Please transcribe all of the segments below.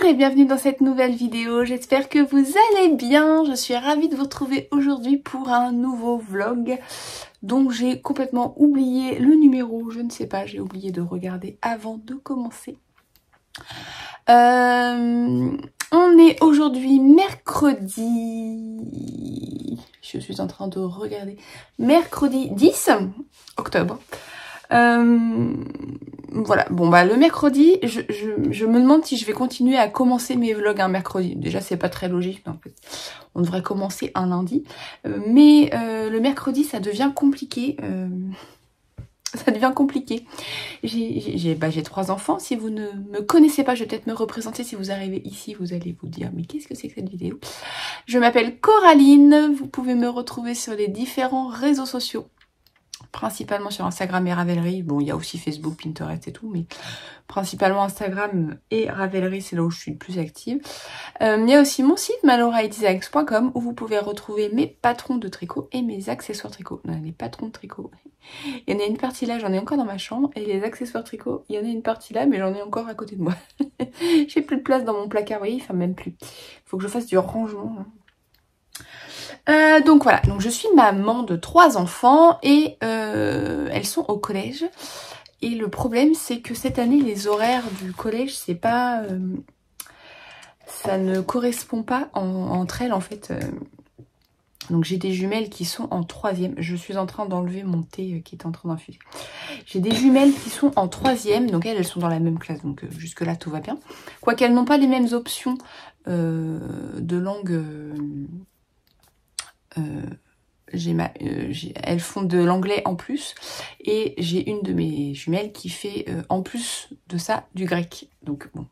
Bonjour et bienvenue dans cette nouvelle vidéo, j'espère que vous allez bien. Je suis ravie de vous retrouver aujourd'hui pour un nouveau vlog. Donc j'ai complètement oublié le numéro, je ne sais pas, j'ai oublié de regarder avant de commencer. On est aujourd'hui mercredi, je suis en train de regarder, mercredi 10 octobre. Voilà, bon bah le mercredi, je me demande si je vais continuer à commencer mes vlogs un mercredi. Déjà c'est pas très logique, mais en fait on devrait commencer un lundi. Mais le mercredi ça devient compliqué. Ça devient compliqué. J'ai 3 enfants. Si vous ne me connaissez pas, je vais peut-être me représenter. Si vous arrivez ici, vous allez vous dire mais qu'est-ce que c'est que cette vidéo? Je m'appelle Coraline. Vous pouvez me retrouver sur les différents réseaux sociaux. Principalement sur Instagram et Ravelry. Bon, il y a aussi Facebook, Pinterest et tout, mais principalement Instagram et Ravelry, c'est là où je suis le plus active. Il y a aussi mon site maloraidesigns.com où vous pouvez retrouver mes patrons de tricot et mes accessoires tricot. Non, les patrons de tricot, il y en a une partie là, j'en ai encore dans ma chambre, et les accessoires tricot, il y en a une partie là, mais j'en ai encore à côté de moi. J'ai plus de place dans mon placard, vous voyez, enfin même plus. Faut que je fasse du rangement. Donc voilà, donc je suis maman de 3 enfants et elles sont au collège. Et le problème c'est que cette année les horaires du collège c'est pas... ça ne correspond pas entre elles en fait. Donc j'ai des jumelles qui sont en 3e. Je suis en train d'enlever mon thé qui est en train d'infuser. J'ai des jumelles qui sont en 3e, donc elles sont dans la même classe, donc jusque là tout va bien. Quoiqu'elles n'ont pas les mêmes options de langue... elles font de l'anglais en plus et j'ai une de mes jumelles qui fait en plus de ça du grec. Donc bon,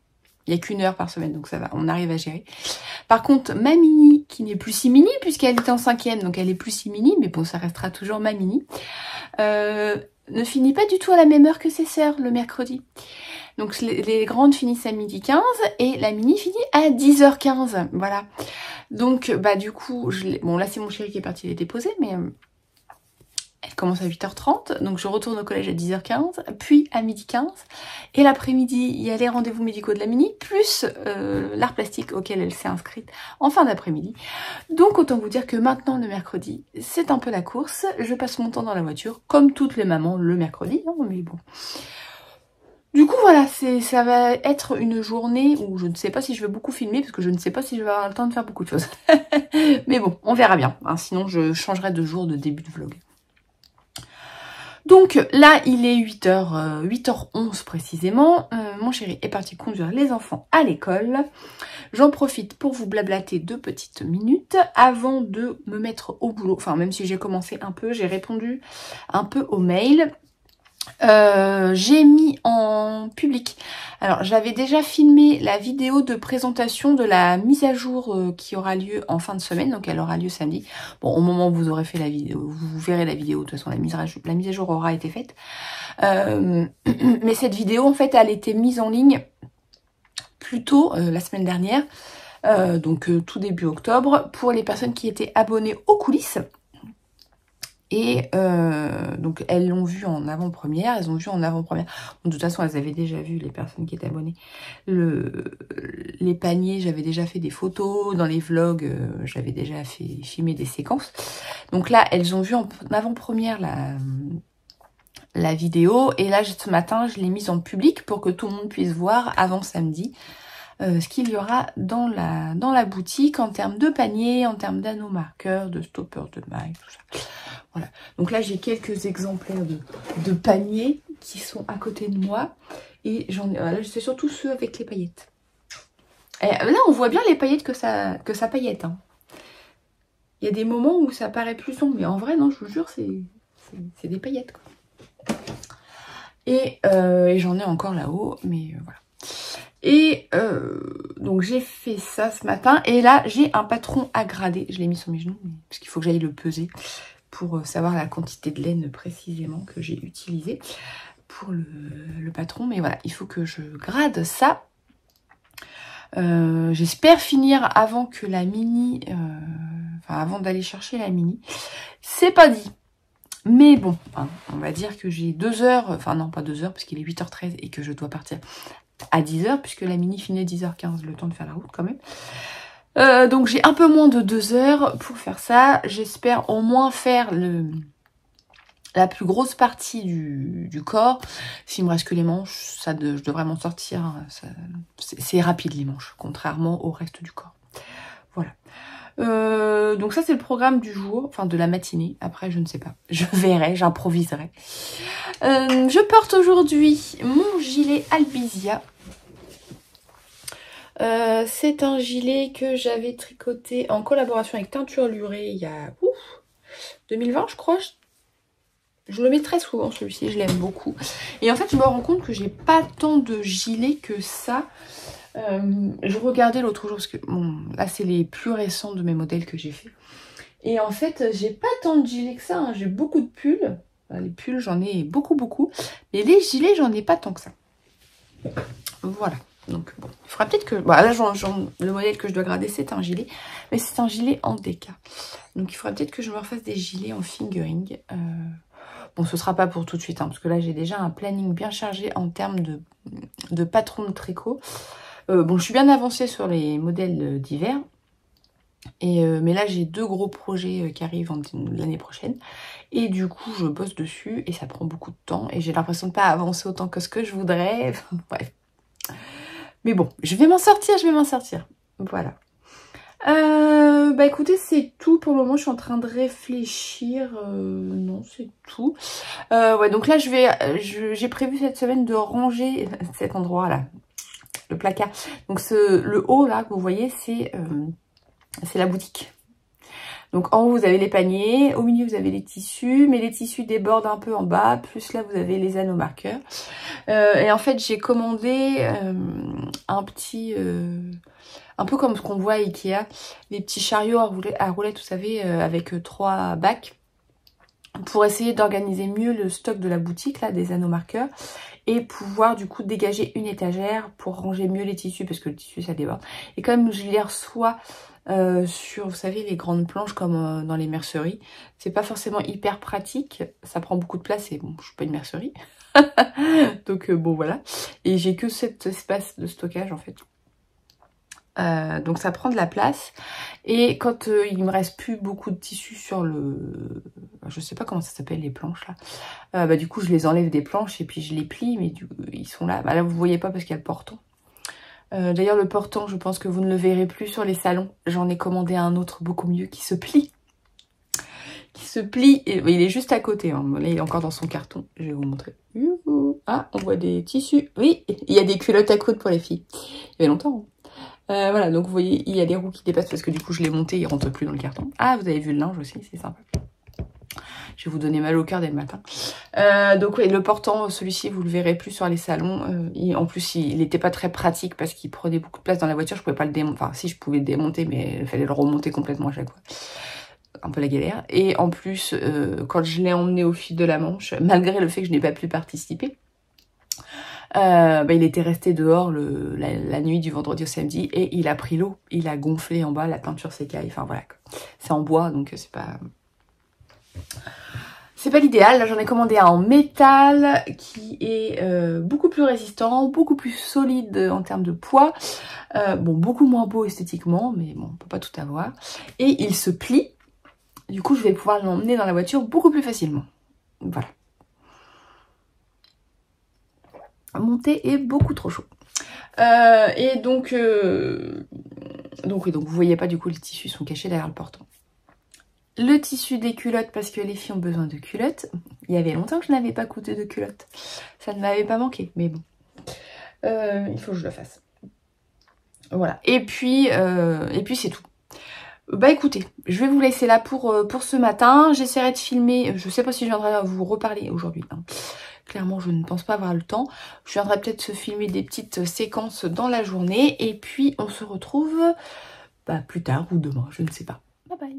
il n'y a qu'1 heure par semaine donc ça va, on arrive à gérer. Par contre ma mini qui n'est plus si mini puisqu'elle était en 5e donc elle est plus si mini mais bon ça restera toujours ma mini, ne finit pas du tout à la même heure que ses sœurs le mercredi. Donc les grandes finissent à 12h15 et la mini finit à 10h15, voilà. Donc bah du coup, bon là c'est mon chéri qui est parti les déposer, mais elle commence à 8h30, donc je retourne au collège à 10h15, puis à 12h15, et l'après-midi il y a les rendez-vous médicaux de la mini, plus l'art plastique auquel elle s'est inscrite en fin d'après-midi. Donc autant vous dire que maintenant le mercredi, c'est un peu la course, je passe mon temps dans la voiture, comme toutes les mamans le mercredi, hein, mais bon... Du coup voilà, ça va être une journée où je ne sais pas si je vais beaucoup filmer parce que je ne sais pas si je vais avoir le temps de faire beaucoup de choses. Mais bon, on verra bien, hein, sinon je changerai de jour de début de vlog. Donc là il est 8h11 précisément, mon chéri est parti conduire les enfants à l'école. J'en profite pour vous blablater 2 petites minutes avant de me mettre au boulot. Enfin même si j'ai commencé un peu, j'ai répondu un peu aux mails. J'ai mis en public, alors j'avais déjà filmé la vidéo de présentation de la mise à jour qui aura lieu en fin de semaine, donc elle aura lieu samedi. Bon, au moment où vous aurez fait la vidéo, vous verrez la vidéo, de toute façon la mise à jour aura été faite. Mais cette vidéo en fait elle était mise en ligne plus tôt la semaine dernière, donc tout début octobre, pour les personnes qui étaient abonnées aux coulisses. Et donc elles l'ont vu en avant-première, elles ont vu en avant-première. Bon, de toute façon, elles avaient déjà vu, les personnes qui étaient abonnées, les paniers, j'avais déjà fait des photos, dans les vlogs, j'avais déjà fait filmer des séquences. Donc là, elles ont vu en avant-première la vidéo, et là, ce matin, je l'ai mise en public pour que tout le monde puisse voir avant samedi ce qu'il y aura dans la boutique en termes de panier, en termes d'anneaux marqueurs, de stoppers de mailles, tout ça. Voilà, donc là j'ai quelques exemplaires de paniers qui sont à côté de moi. Et là c'est surtout ceux avec les paillettes. Et là on voit bien les paillettes que ça paillette. Hein. Il y a des moments où ça paraît plus sombre, mais en vrai non, je vous jure, c'est des paillettes quoi. Et j'en ai encore là-haut, mais voilà. Et donc j'ai fait ça ce matin. Et là j'ai un patron à grader. Je l'ai mis sur mes genoux, parce qu'il faut que j'aille le peser pour savoir la quantité de laine précisément que j'ai utilisée pour le patron. Mais voilà, il faut que je grade ça. J'espère finir avant que la mini... enfin, avant d'aller chercher la mini. C'est pas dit. Mais bon, hein, on va dire que j'ai 2 heures... Enfin non, pas 2 heures, parce qu'il est 8h13 et que je dois partir à 10h, puisque la mini finit à 10h15, le temps de faire la route quand même. Donc j'ai un peu moins de 2 heures pour faire ça. J'espère au moins faire la plus grosse partie du corps. S'il me reste que les manches, je devrais m'en sortir. C'est rapide les manches, contrairement au reste du corps. Voilà. Donc ça c'est le programme du jour, enfin de la matinée. Après je ne sais pas, je verrai, j'improviserai. Je porte aujourd'hui mon gilet Albizia. C'est un gilet que j'avais tricoté en collaboration avec Teinture Lurée il y a 2020 je crois. Je le mets très souvent celui-ci, je l'aime beaucoup. Et en fait je me rends compte que j'ai pas tant de gilets que ça. Je regardais l'autre jour parce que bon, là c'est les plus récents de mes modèles que j'ai fait. Et en fait j'ai pas tant de gilets que ça, hein. J'ai beaucoup de pulls. Les pulls j'en ai beaucoup. Mais les gilets j'en ai pas tant que ça. Voilà. Donc bon, il faudra peut-être que... Bon, là, le modèle que je dois grader, c'est un gilet. Mais c'est un gilet en DK. Donc il faudra peut-être que je me refasse des gilets en fingering. Bon, ce sera pas pour tout de suite, hein, parce que là, j'ai déjà un planning bien chargé en termes de patron de tricot. Bon, je suis bien avancée sur les modèles d'hiver. Mais là, j'ai 2 gros projets qui arrivent l'année prochaine. Et du coup, je bosse dessus et ça prend beaucoup de temps. Et j'ai l'impression de ne pas avancer autant que ce que je voudrais. Enfin, bref. Mais bon, je vais m'en sortir. Voilà. Bah écoutez, c'est tout pour le moment. Je suis en train de réfléchir. Non, c'est tout. Ouais, donc là, j'ai prévu cette semaine de ranger cet endroit-là, le placard. Donc le haut là que vous voyez, c'est la boutique. Donc en haut vous avez les paniers, au milieu vous avez les tissus, mais les tissus débordent un peu en bas, plus là vous avez les anneaux marqueurs. Et en fait j'ai commandé un petit, un peu comme ce qu'on voit à Ikea, les petits chariots à roulettes, vous savez, avec 3 bacs, pour essayer d'organiser mieux le stock de la boutique, là, des anneaux marqueurs, et pouvoir du coup dégager une étagère pour ranger mieux les tissus, parce que le tissu ça déborde. Et comme je les reçois sur, vous savez, les grandes planches comme dans les merceries, c'est pas forcément hyper pratique, ça prend beaucoup de place et bon, je suis pas une mercerie. Donc bon voilà, et j'ai que cet espace de stockage en fait. Donc ça prend de la place, et quand il me reste plus beaucoup de tissu sur je sais pas comment ça s'appelle les planches là, bah du coup je les enlève des planches et puis je les plie, mais ils sont là. Bah là vous voyez pas parce qu'il y a le portant. D'ailleurs le portant, je pense que vous ne le verrez plus sur les salons. J'en ai commandé un autre beaucoup mieux qui se plie. Et il est juste à côté, hein. Là il est encore dans son carton, je vais vous montrer. Ah, on voit des tissus. Oui, il y a des culottes à coudre pour les filles. Il y avait longtemps, hein. Voilà, donc vous voyez, il y a des roues qui dépassent parce que du coup je l'ai monté, il rentre plus dans le carton. Ah, vous avez vu le linge aussi, c'est sympa. Je vais vous donner mal au cœur dès le matin. Donc oui, le portant, celui-ci, vous le verrez plus sur les salons. En plus, il n'était pas très pratique parce qu'il prenait beaucoup de place dans la voiture. Je pouvais pas le démonter. Enfin, si, je pouvais le démonter, mais il fallait le remonter complètement à chaque fois. Un peu la galère. Et en plus, quand je l'ai emmené au fil de la Manche, malgré le fait que je n'ai pas pu participer, bah, il était resté dehors la nuit du vendredi au samedi et il a pris l'eau. Il a gonflé en bas, la peinture s'écaille. Enfin voilà, c'est en bois, donc c'est pas... C'est pas l'idéal. Là j'en ai commandé un en métal qui est beaucoup plus résistant, beaucoup plus solide en termes de poids. Bon, beaucoup moins beau esthétiquement, mais bon, on peut pas tout avoir. Et il se plie. Du coup je vais pouvoir l'emmener dans la voiture beaucoup plus facilement. Voilà. Monter est beaucoup trop chaud. Et donc oui, donc vous voyez pas, du coup les tissus sont cachés derrière le portant. Le tissu des culottes, parce que les filles ont besoin de culottes. Il y avait longtemps que je n'avais pas coûté de culottes. Ça ne m'avait pas manqué, mais bon. Il faut que je le fasse. Voilà. Et puis c'est tout. Bah écoutez, je vais vous laisser là pour ce matin. J'essaierai de filmer. Je sais pas si je viendrai vous reparler aujourd'hui, hein. Clairement, je ne pense pas avoir le temps. Je viendrai peut-être se filmer des petites séquences dans la journée. Et puis, on se retrouve plus tard ou demain, je ne sais pas. Bye bye.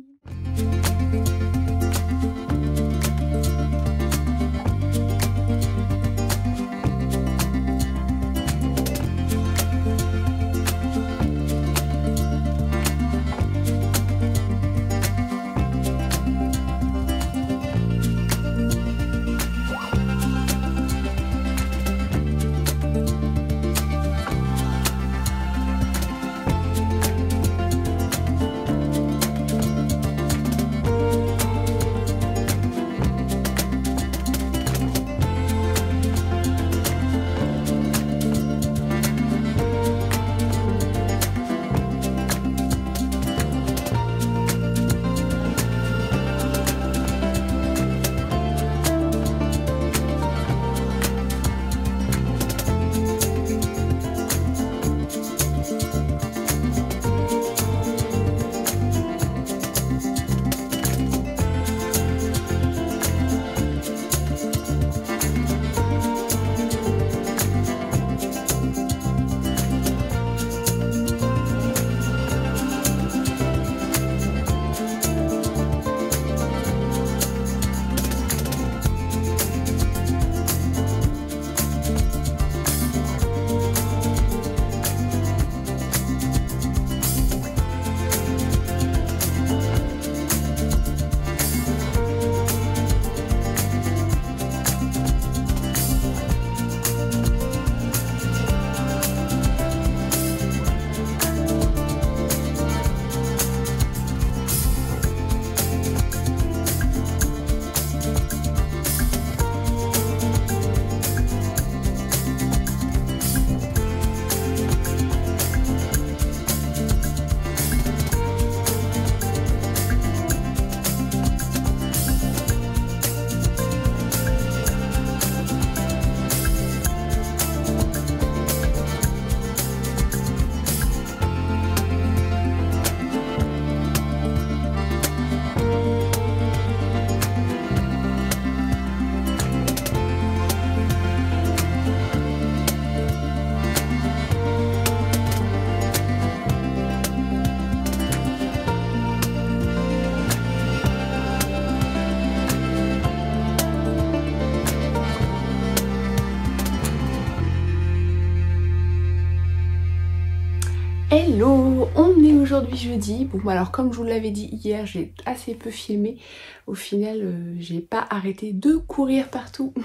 Hello, on est aujourd'hui jeudi. Bon alors comme je vous l'avais dit hier, j'ai assez peu filmé. Au final, j'ai pas arrêté de courir partout.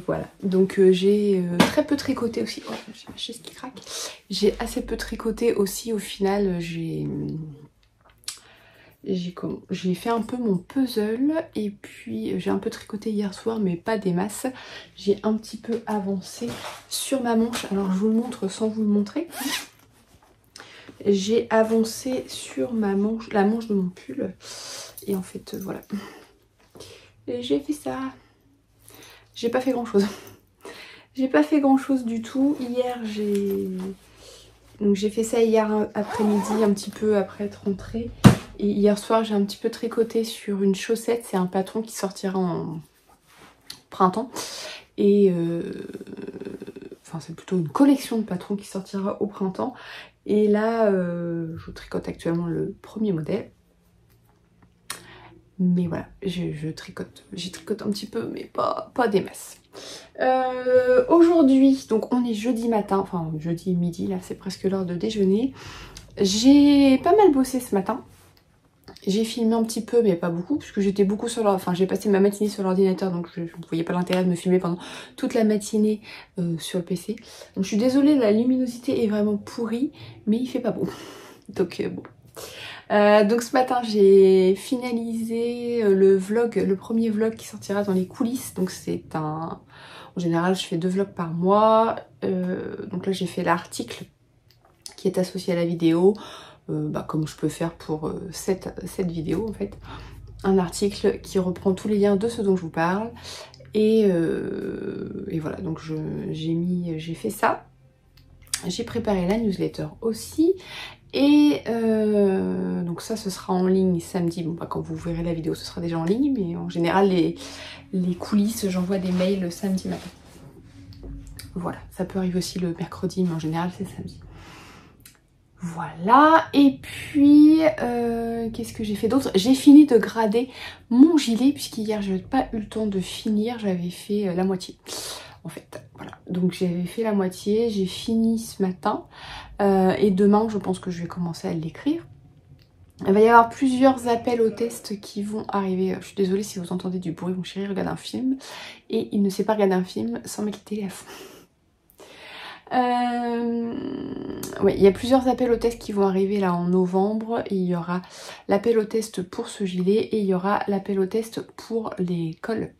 Voilà, donc j'ai très peu tricoté aussi. Oh, j'ai ma chaise qui craque. J'ai assez peu tricoté aussi. Au final, j'ai fait un peu mon puzzle et puis j'ai un peu tricoté hier soir mais pas des masses. J'ai un petit peu avancé sur ma manche. Alors je vous le montre sans vous le montrer. J'ai avancé sur ma manche, la manche de mon pull. Et en fait, voilà. J'ai fait ça. J'ai pas fait grand chose. J'ai pas fait grand chose du tout. Hier, j'ai fait ça hier après-midi, un petit peu après être rentrée. Et hier soir, j'ai un petit peu tricoté sur une chaussette. C'est un patron qui sortira en printemps. Et enfin, c'est plutôt une collection de patrons qui sortira au printemps. Et là, je tricote actuellement le premier modèle. Mais voilà, je tricote. J'y tricote un petit peu, mais pas des masses. Aujourd'hui, donc on est jeudi matin, enfin jeudi midi, là c'est presque l'heure de déjeuner. J'ai pas mal bossé ce matin. J'ai filmé un petit peu, mais pas beaucoup, puisque j'étais beaucoup sur l'ordinateur. Enfin, j'ai passé ma matinée sur l'ordinateur, donc je ne voyais pas l'intérêt de me filmer pendant toute la matinée sur le PC. Donc je suis désolée, la luminosité est vraiment pourrie, mais il fait pas beau. Donc bon. Donc ce matin, j'ai finalisé le vlog, le premier vlog qui sortira dans les coulisses. Donc c'est un... En général, je fais 2 vlogs par mois. Donc là, j'ai fait l'article qui est associé à la vidéo. Comme je peux faire pour cette vidéo en fait, un article qui reprend tous les liens de ce dont je vous parle et voilà, donc j'ai fait ça, j'ai préparé la newsletter aussi et donc ça ce sera en ligne samedi. Bon quand vous verrez la vidéo ce sera déjà en ligne, mais en général les coulisses, j'envoie des mails samedi matin. Voilà, ça peut arriver aussi le mercredi, mais en général c'est samedi. Voilà, et puis qu'est-ce que j'ai fait d'autre? J'ai fini de grader mon gilet, puisqu'hier je n'avais pas eu le temps de finir, j'avais fait la moitié en fait. Voilà, donc j'avais fait la moitié, j'ai fini ce matin et demain je pense que je vais commencer à l'écrire. Il va y avoir plusieurs appels au test qui vont arriver. Je suis désolée si vous entendez du bruit, mon chéri regarde un film et il ne sait pas regarder un film sans mettre la télé à fond. Ouais, il y a plusieurs appels au test qui vont arriver là en novembre. Il y aura l'appel au test pour ce gilet et il y aura l'appel au test pour les cols.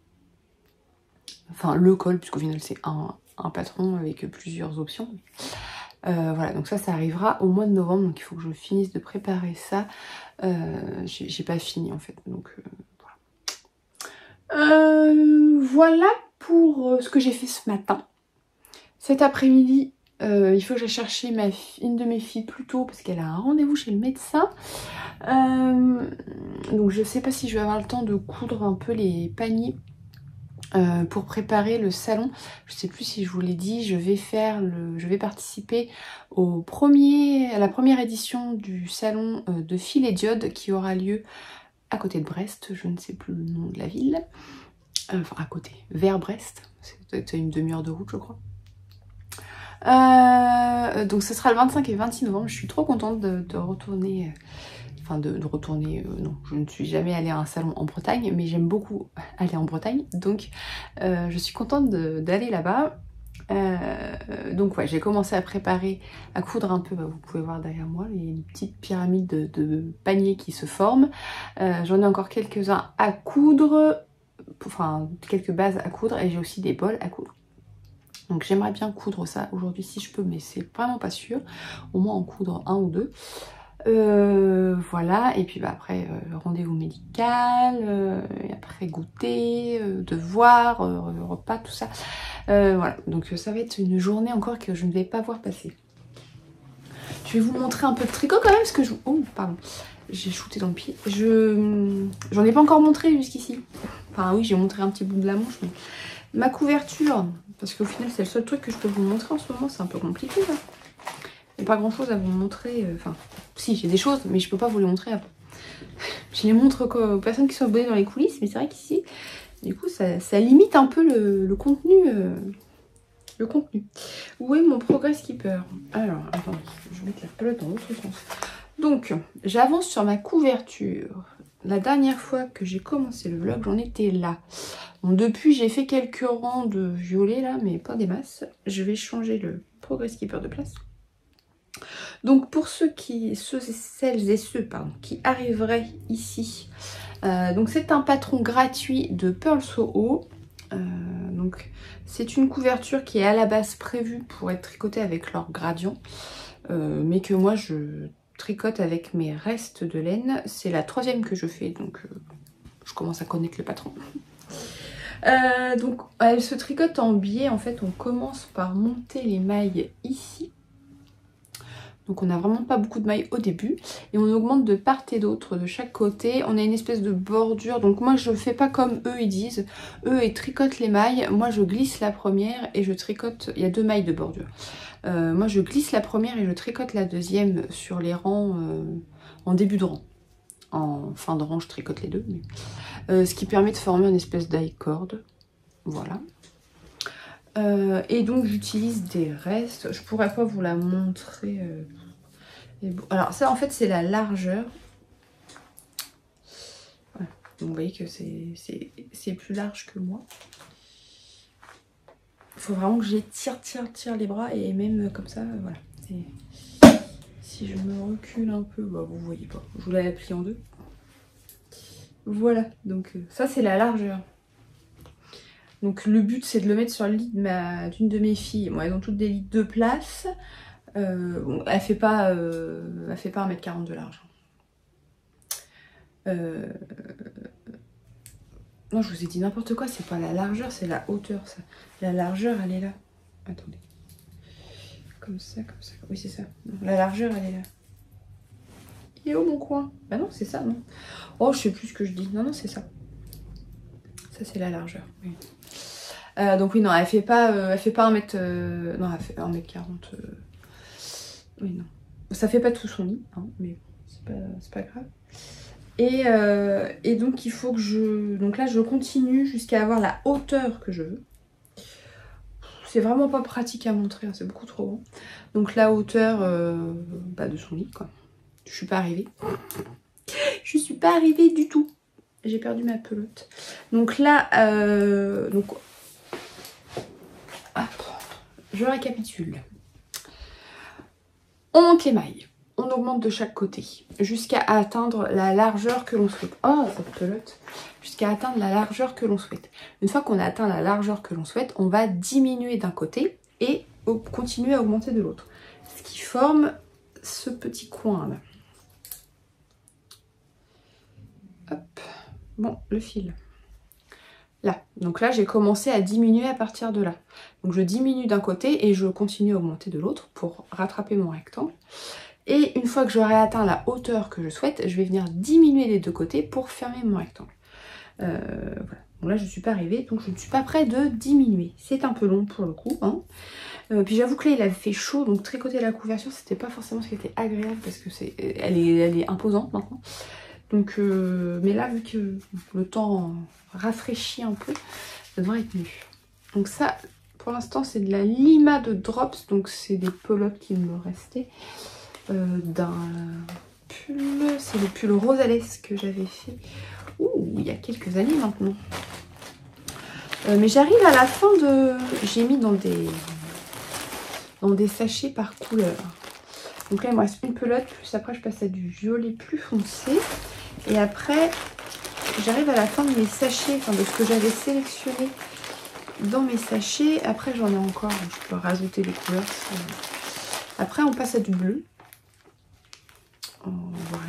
Enfin le col, puisqu'au final c'est un patron avec plusieurs options. Voilà, donc ça arrivera au mois de novembre, donc il faut que je finisse de préparer ça. J'ai pas fini en fait, donc voilà. Voilà pour ce que j'ai fait ce matin. Cet après-midi, il faut que j'aille chercher une de mes filles plus tôt parce qu'elle a un rendez-vous chez le médecin. Donc je sais pas si je vais avoir le temps de coudre un peu les paniers pour préparer le salon. Je sais plus si je vous l'ai dit, je vais participer à la première édition du salon de fil et diode qui aura lieu à côté de Brest, je ne sais plus le nom de la ville. Enfin à côté, vers Brest, c'est peut-être une demi-heure de route je crois. Donc ce sera le 25 et 26 novembre, je suis trop contente de retourner, non, je ne suis jamais allée à un salon en Bretagne, mais j'aime beaucoup aller en Bretagne, donc je suis contente d'aller là-bas. Donc ouais, j'ai commencé à préparer, à coudre un peu, vous pouvez voir derrière moi, les petites pyramides de paniers qui se forment. J'en ai encore quelques-uns à coudre, enfin quelques bases à coudre, et j'ai aussi des bols à coudre. Donc j'aimerais bien coudre ça aujourd'hui si je peux, mais c'est vraiment pas sûr. Au moins en coudre un ou deux. Voilà, et puis après rendez-vous médical, et après goûter, devoir, repas, tout ça. Voilà, donc ça va être une journée encore que je ne vais pas voir passer. Je vais vous montrer un peu de tricot quand même, parce que oh pardon, j'ai shooté dans le pied. J'en ai pas encore montré jusqu'ici. Enfin oui, j'ai montré un petit bout de la manche, mais ma couverture, parce qu'au final c'est le seul truc que je peux vous montrer en ce moment, c'est un peu compliqué là. Il n'y a pas grand chose à vous montrer, enfin si j'ai des choses mais je peux pas vous les montrer après. Je les montre aux personnes qui sont abonnées dans les coulisses, mais c'est vrai qu'ici du coup ça limite un peu le contenu le contenu. Où est mon Progress Keeper? Alors, attendez, je vais mettre la pelote dans l'autre sens. Donc, j'avance sur ma couverture. La dernière fois que j'ai commencé le vlog, j'en étais là. Donc, depuis, j'ai fait quelques rangs de violet là, mais pas des masses. Je vais changer le Progress Keeper de place. Donc, pour celles et ceux qui arriveraient ici, donc c'est un patron gratuit de Pearl Soho. Donc, c'est une couverture qui est à la base prévue pour être tricotée avec leur gradient, mais que moi je tricote avec mes restes de laine. C'est la 3e que je fais, donc je commence à connaître le patron. Donc elle se tricote en biais. En fait, on commence par monter les mailles ici. Donc on n'a vraiment pas beaucoup de mailles au début. Et on augmente de part et d'autre, de chaque côté. On a une espèce de bordure. Donc moi je fais pas comme eux ils disent. Eux ils tricotent les mailles. Moi je glisse la première et je tricote. Il y a 2 mailles de bordure. Moi je glisse la première et je tricote la deuxième sur les rangs en début de rang. En fin de rang je tricote les deux. Mais... ce qui permet de former une espèce d'I-cord. Voilà. Et donc j'utilise des restes. Je pourrais pas vous la montrer. Alors ça en fait c'est la largeur. Voilà. Donc vous voyez que c'est plus large que moi. Il faut vraiment que j'étire les bras et même comme ça, voilà. Et si je me recule un peu, bah vous voyez pas. Je vous l'avais plié en deux. Voilà, donc ça c'est la largeur. Donc le but c'est de le mettre sur le lit d'une de mes filles. Bon, elles ont toutes des lits de place. Bon, elle fait pas 1m40 de large. Non, je vous ai dit n'importe quoi, c'est pas la largeur, c'est la hauteur ça. La largeur elle est là. Attendez. Comme ça. Oui c'est ça. Non, la largeur elle est là. Il est où mon coin? Bah non, c'est ça, non. Oh, je sais plus ce que je dis. Non, c'est ça. Ça c'est la largeur. Oui. Donc oui, non, elle fait pas 1m... non, elle fait 1m40. Oui, non. Ça fait pas tout son lit, hein, mais c'est pas grave. Et donc il faut que je... Donc là, je continue jusqu'à avoir la hauteur que je veux. C'est vraiment pas pratique à montrer, hein, c'est beaucoup trop grand. Donc la hauteur de son lit, quoi. Je suis pas arrivée. Je suis pas arrivée du tout. J'ai perdu ma pelote. Donc là, je récapitule. On monte les mailles. On augmente de chaque côté jusqu'à atteindre la largeur que l'on souhaite. Oh, cette pelote. Jusqu'à atteindre la largeur que l'on souhaite. Une fois qu'on a atteint la largeur que l'on souhaite, on va diminuer d'un côté et continuer à augmenter de l'autre. Ce qui forme ce petit coin là. Hop. Bon, le fil. Là. Donc là, j'ai commencé à diminuer à partir de là. Donc je diminue d'un côté et je continue à augmenter de l'autre pour rattraper mon rectangle. Et une fois que j'aurai atteint la hauteur que je souhaite, je vais venir diminuer des deux côtés pour fermer mon rectangle. Voilà. Donc là, je ne suis pas arrivée, donc je ne suis pas près de diminuer. C'est un peu long pour le coup. Hein. Puis j'avoue que là, il avait fait chaud, donc tricoter la couverture, c'était pas forcément ce qui était agréable parce que elle est imposante maintenant. Donc, mais là, vu que le temps rafraîchit un peu, ça devrait être mieux. Donc ça, pour l'instant, c'est de la Lima de Drops, donc c'est des pelotes qui me restaient. D'un pull, c'est le pull rosalesque que j'avais fait il y a quelques années maintenant. Mais j'arrive à la fin de... J'ai mis dans des sachets par couleur. Donc là il me reste une pelote, plus après je passe à du violet plus foncé. Et après j'arrive à la fin de mes sachets, enfin de ce que j'avais sélectionné dans mes sachets. Après j'en ai encore, je peux rajouter des couleurs. Après on passe à du bleu. Voilà.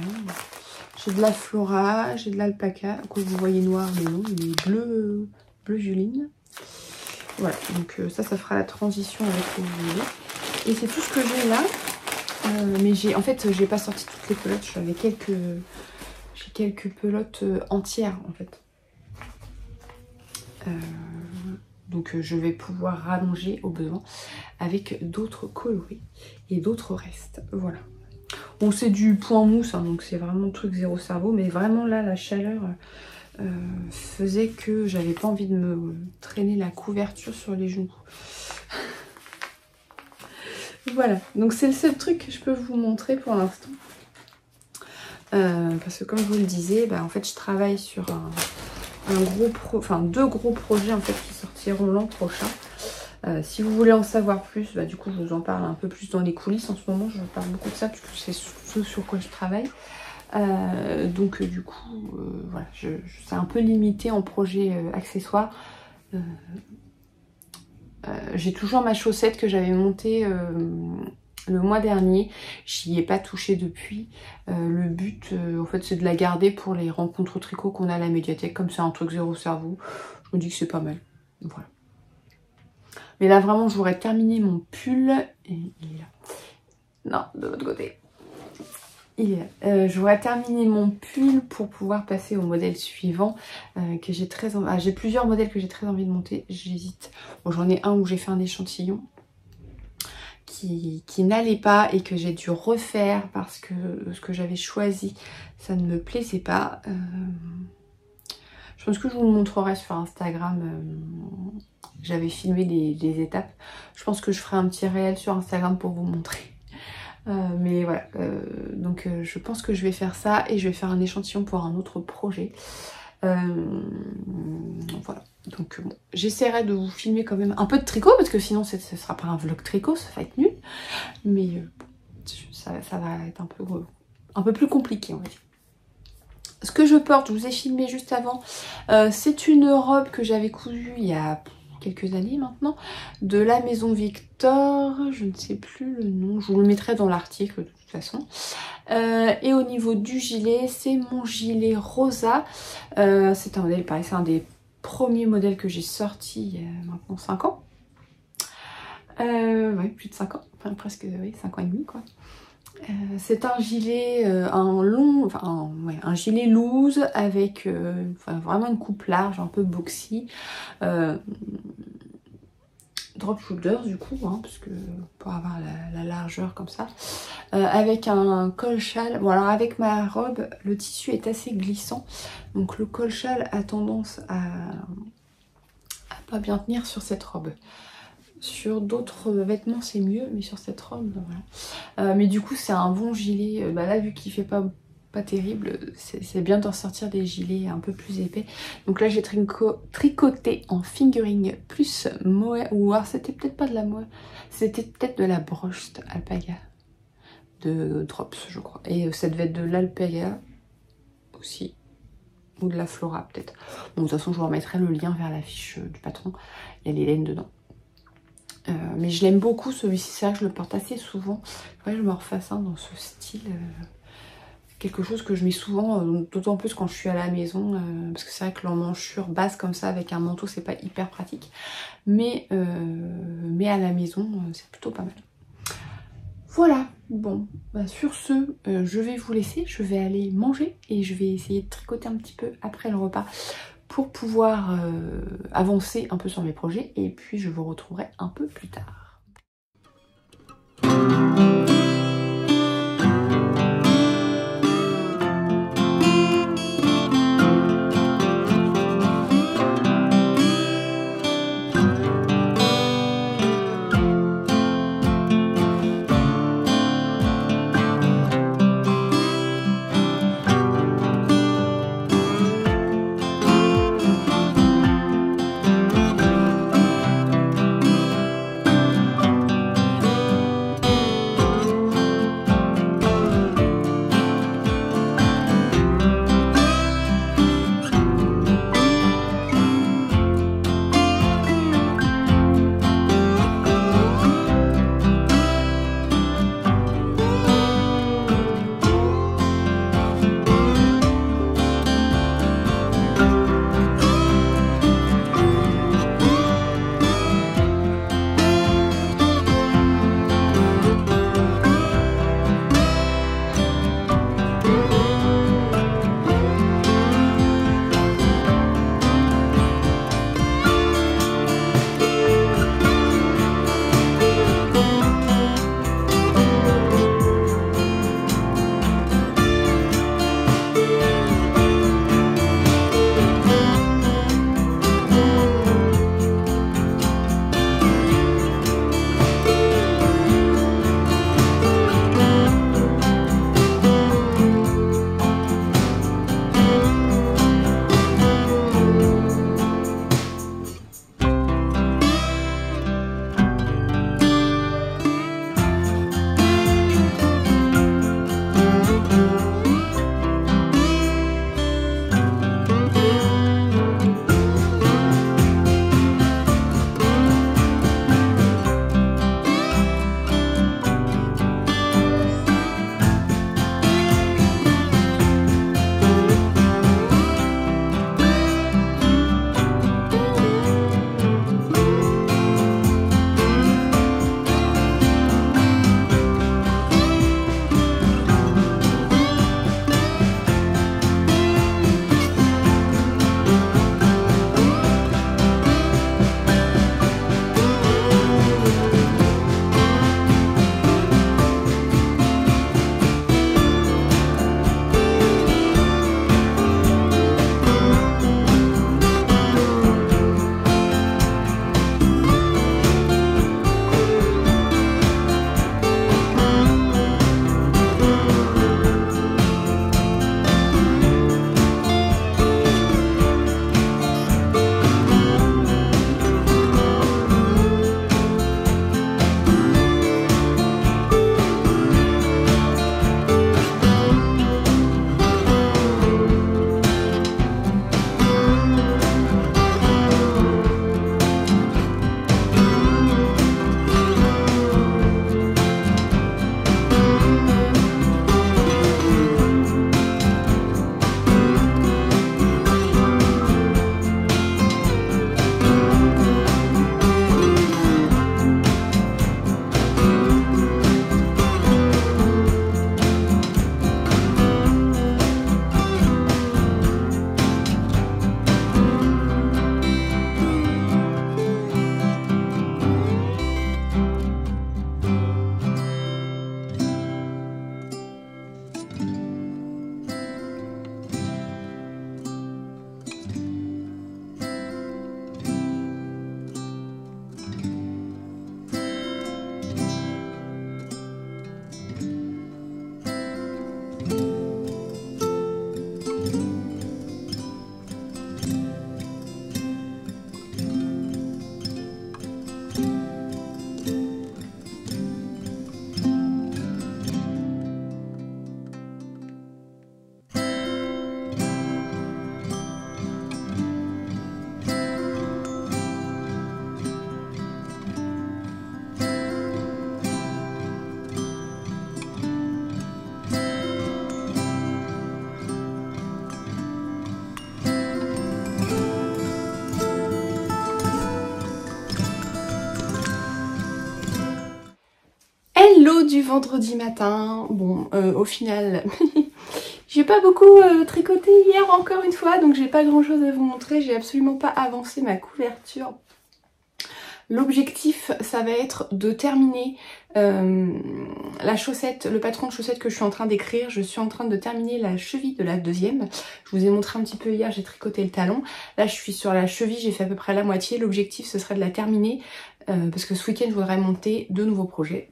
J'ai de la Flora, j'ai de l'alpaca, que vous voyez noir mais non, il est bleu violine. Voilà, donc ça fera la transition avec le violet. Et c'est tout ce que j'ai là. Mais en fait j'ai pas sorti toutes les pelotes, j'ai quelques pelotes entières en fait. Donc je vais pouvoir rallonger au besoin avec d'autres coloris et d'autres restes. Voilà. Bon, c'est du point mousse, hein, donc c'est vraiment le truc zéro cerveau, mais vraiment là la chaleur faisait que j'avais pas envie de me traîner la couverture sur les genoux. Voilà, donc c'est le seul truc que je peux vous montrer pour l'instant. Parce que comme je vous le disais, bah, en fait je travaille sur deux gros projets en fait qui sortiront l'an prochain. Si vous voulez en savoir plus, bah, du coup je vous en parle un peu plus dans les coulisses. En ce moment je parle beaucoup de ça puisque c'est ce sur quoi je travaille. Donc du coup voilà, c'est un peu limité en projet accessoires. J'ai toujours ma chaussette que j'avais montée le mois dernier. J'y ai pas touché depuis. Le but en fait c'est de la garder pour les rencontres tricot qu'on a à la médiathèque. Comme c'est un truc zéro cerveau, je me dis que c'est pas mal. Voilà. Mais là vraiment je voudrais terminer mon pull. Et il est là. Non, de l'autre côté. Je voudrais terminer mon pull pour pouvoir passer au modèle suivant que j'ai très envie. J'ai plusieurs modèles que j'ai très envie de monter. J'hésite. Bon, j'en ai un où j'ai fait un échantillon qui n'allait pas et que j'ai dû refaire parce que ce que j'avais choisi, ça ne me plaisait pas. Je pense que je vous le montrerai sur Instagram. J'avais filmé les étapes. Je pense que je ferai un petit réel sur Instagram pour vous montrer. Mais voilà, donc je pense que je vais faire ça et je vais faire un échantillon pour un autre projet. Voilà, donc bon, j'essaierai de vous filmer quand même un peu de tricot parce que sinon ce sera pas un vlog tricot, ça va être nul. Mais ça va être un peu plus compliqué on va dire. Ce que je porte, je vous ai filmé juste avant, c'est une robe que j'avais cousue il y a quelques années maintenant, de la maison Victor, je ne sais plus le nom, je vous le mettrai dans l'article de toute façon. Et au niveau du gilet, c'est mon gilet Rosa, c'est un modèle, pareil, c'est un des premiers modèles que j'ai sorti il y a maintenant 5 ans. Ouais, plus de 5 ans, enfin presque oui, 5 ans et demi quoi. C'est un gilet, un gilet loose avec vraiment une coupe large, un peu boxy. Drop shoulders du coup, hein, parce que pour avoir la largeur comme ça. Avec un col châle. Bon alors avec ma robe, le tissu est assez glissant. Donc le col châle a tendance à pas bien tenir sur cette robe. Sur d'autres vêtements c'est mieux, mais sur cette robe, voilà. Mais du coup c'est un bon gilet, là vu qu'il fait pas terrible, c'est bien d'en sortir des gilets un peu plus épais. Donc là j'ai tricoté en fingering plus mohair, ou alors c'était peut-être pas de la mohair, c'était peut-être de la broche alpaga de Drops je crois. Et ça devait être de l'alpaga aussi, ou de la flora peut-être. Bon de toute façon je vous remettrai le lien vers la fiche du patron, il y a les laines dedans. Mais je l'aime beaucoup celui-ci, c'est vrai que je le porte assez souvent. Ouais, je me refasse un dans ce style, quelque chose que je mets souvent, d'autant plus quand je suis à la maison, parce que c'est vrai que l'emmanchure basse comme ça avec un manteau c'est pas hyper pratique, mais à la maison c'est plutôt pas mal. Voilà, bon, sur ce, je vais vous laisser, je vais aller manger et je vais essayer de tricoter un petit peu après le repas pour pouvoir avancer un peu sur mes projets et puis je vous retrouverai un peu plus tard. du vendredi matin. Bon, au final, j'ai pas beaucoup tricoté hier encore une fois, donc j'ai pas grand chose à vous montrer. J'ai absolument pas avancé ma couverture. L'objectif, ça va être de terminer la chaussette, le patron de chaussette que je suis en train d'écrire. Je suis en train de terminer la cheville de la deuxième. Je vous ai montré un petit peu hier, j'ai tricoté le talon. Là, je suis sur la cheville, j'ai fait à peu près la moitié. L'objectif, ce serait de la terminer parce que ce week-end, je voudrais monter de nouveaux projets.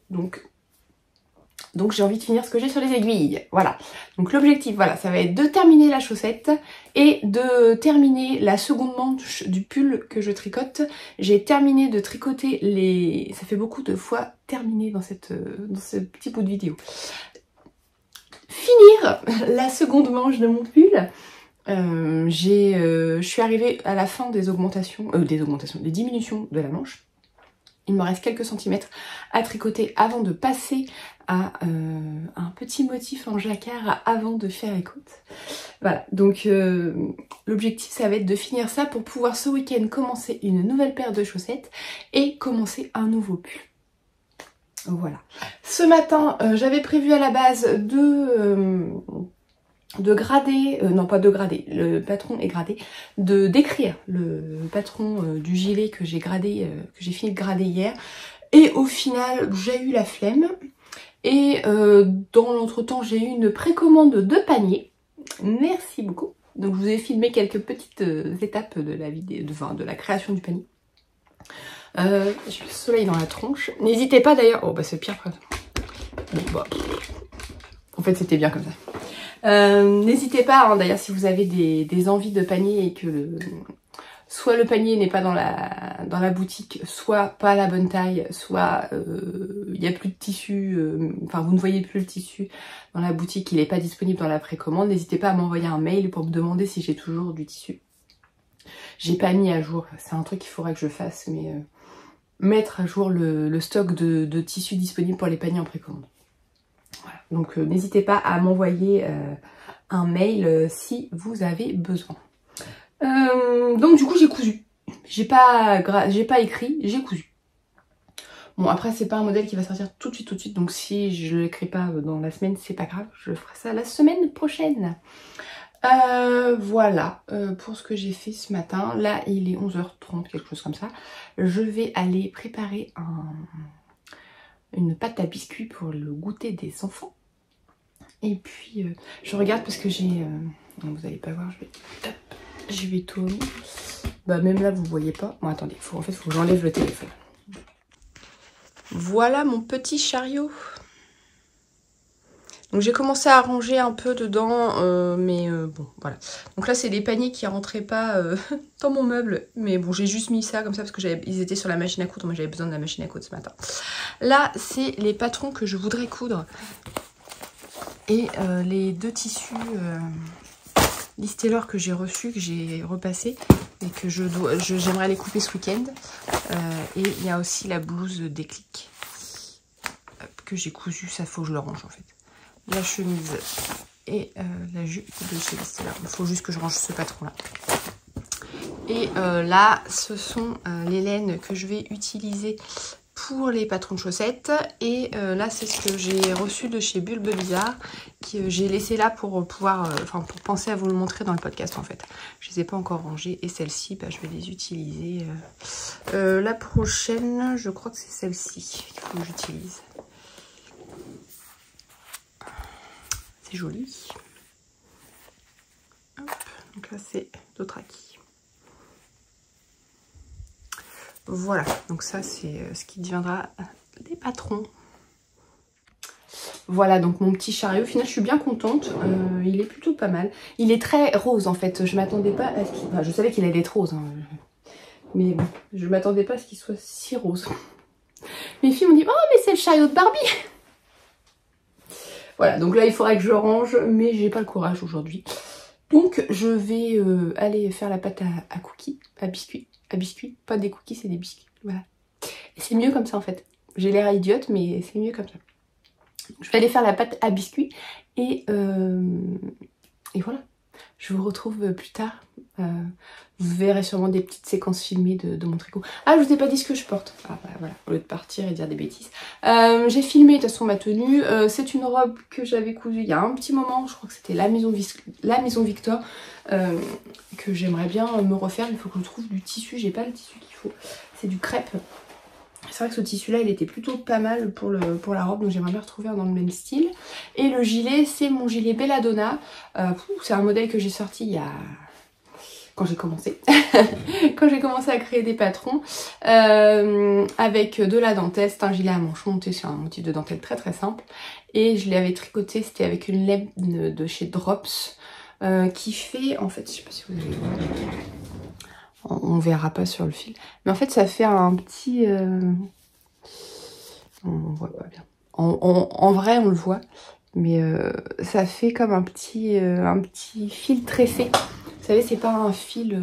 Donc j'ai envie de finir ce que j'ai sur les aiguilles, voilà. Donc l'objectif, voilà, ça va être de terminer la chaussette et de terminer la seconde manche du pull que je tricote. J'ai terminé de tricoter les... Ça fait beaucoup de fois terminer dans ce petit bout de vidéo. Finir la seconde manche de mon pull. Je suis arrivée à la fin des diminutions de la manche. Il me reste quelques centimètres à tricoter avant de passer à un petit motif en jacquard avant de faire les côtes. Voilà, donc l'objectif ça va être de finir ça pour pouvoir ce week-end commencer une nouvelle paire de chaussettes et commencer un nouveau pull. Voilà. Ce matin, j'avais prévu à la base de grader, non pas de grader, le patron est gradé, d'écrire le patron du gilet que j'ai gradé, que j'ai fini de grader hier. Et au final, j'ai eu la flemme. Et dans l'entretemps, j'ai eu une précommande de panier. Merci beaucoup. Donc je vous ai filmé quelques petites étapes de la vidéo, de la création du panier. J'ai le soleil dans la tronche. N'hésitez pas d'ailleurs. Oh bah c'est pire. Bon, bah. En fait c'était bien comme ça. N'hésitez pas hein, d'ailleurs si vous avez des envies de panier et que soit le panier n'est pas dans la boutique, soit pas à la bonne taille, soit il n'y a plus de tissu, enfin vous ne voyez plus le tissu dans la boutique, il n'est pas disponible dans la précommande, n'hésitez pas à m'envoyer un mail pour me demander si j'ai toujours du tissu. J'ai pas mis à jour, c'est un truc qu'il faudrait que je fasse, mais mettre à jour le stock de tissu disponible pour les paniers en précommande. Voilà. Donc n'hésitez pas à m'envoyer un mail si vous avez besoin. Donc du coup j'ai cousu. J'ai pas écrit, j'ai cousu. Bon après c'est pas un modèle qui va sortir tout de suite, donc si je l'écris pas dans la semaine, c'est pas grave, je ferai ça la semaine prochaine. Voilà pour ce que j'ai fait ce matin. Là il est 11h30, quelque chose comme ça. Je vais aller préparer une pâte à biscuits pour le goûter des enfants. Et puis je regarde parce que j'ai... vous allez pas voir, je vais tourner. Bah même là vous voyez pas. Bon attendez, en fait faut que j'enlève le téléphone. Voilà mon petit chariot. Donc j'ai commencé à ranger un peu dedans, mais bon voilà. Donc là c'est des paniers qui rentraient pas dans mon meuble, mais bon j'ai juste mis ça comme ça parce que ils étaient sur la machine à coudre, moi j'avais besoin de la machine à coudre ce matin. Là c'est les patrons que je voudrais coudre et les deux tissus Listeller que j'ai reçus, que j'ai repassé et que j'aimerais les couper ce week-end. Et il y a aussi la blouse Déclic que j'ai cousue, ça faut que je le range en fait. La chemise et la jupe de chez Listeller. Il faut juste que je range ce patron là. Et là, ce sont les laines que je vais utiliser pour les patrons de chaussettes. Et là, c'est ce que j'ai reçu de chez Bulbe Bizarre, que j'ai laissé là pour pouvoir, pour penser à vous le montrer dans le podcast en fait. Je les ai pas encore rangées et celles-ci, bah, je vais les utiliser. La prochaine, je crois que c'est celle-ci qu'il faut que j'utilise. C'est joli. Hop, donc là, c'est d'autres acquis. Voilà, donc ça c'est ce qui deviendra des patrons. Voilà donc mon petit chariot, au final je suis bien contente, il est plutôt pas mal. Il est très rose en fait, je m'attendais pas à ce qu'il... Enfin, je savais qu'il allait être rose, hein. Mais bon, je m'attendais pas à ce qu'il soit si rose. Mes filles m'ont dit « Oh mais c'est le chariot de Barbie !» Voilà, donc là il faudrait que je range, mais j'ai pas le courage aujourd'hui. Donc je vais aller faire la pâte à cookies, à biscuits. À biscuits, pas des cookies, c'est des biscuits. Voilà. Et c'est mieux comme ça en fait. J'ai l'air idiote, mais c'est mieux comme ça. Je vais aller faire la pâte à biscuits et voilà. Je vous retrouve plus tard. Vous verrez sûrement des petites séquences filmées de mon tricot. Ah, je vous ai pas dit ce que je porte. Ah bah voilà, au lieu de partir et dire des bêtises. J'ai filmé de toute façon ma tenue. C'est une robe que j'avais cousue il y a un petit moment. Je crois que c'était la maison Victor. Que j'aimerais bien me refaire. Il faut que je trouve du tissu. J'ai pas le tissu qu'il faut. C'est du crêpe. C'est vrai que ce tissu là il était plutôt pas mal pour la robe, donc j'aimerais bien retrouver un dans le même style. Et le gilet, c'est mon gilet Belladonna. C'est un modèle que j'ai sorti il y a... quand j'ai commencé quand j'ai commencé à créer des patrons avec de la dentelle. C'est un gilet à manches montées sur un motif de dentelle très très simple, et je l'avais tricoté, c'était avec une laine de chez Drops qui fait, en fait, je sais pas si vous allez voir, on verra pas sur le fil, mais en fait ça fait un petit on voit pas bien, en vrai on le voit, mais ça fait comme un petit fil tressé. Vous savez, c'est pas un fil,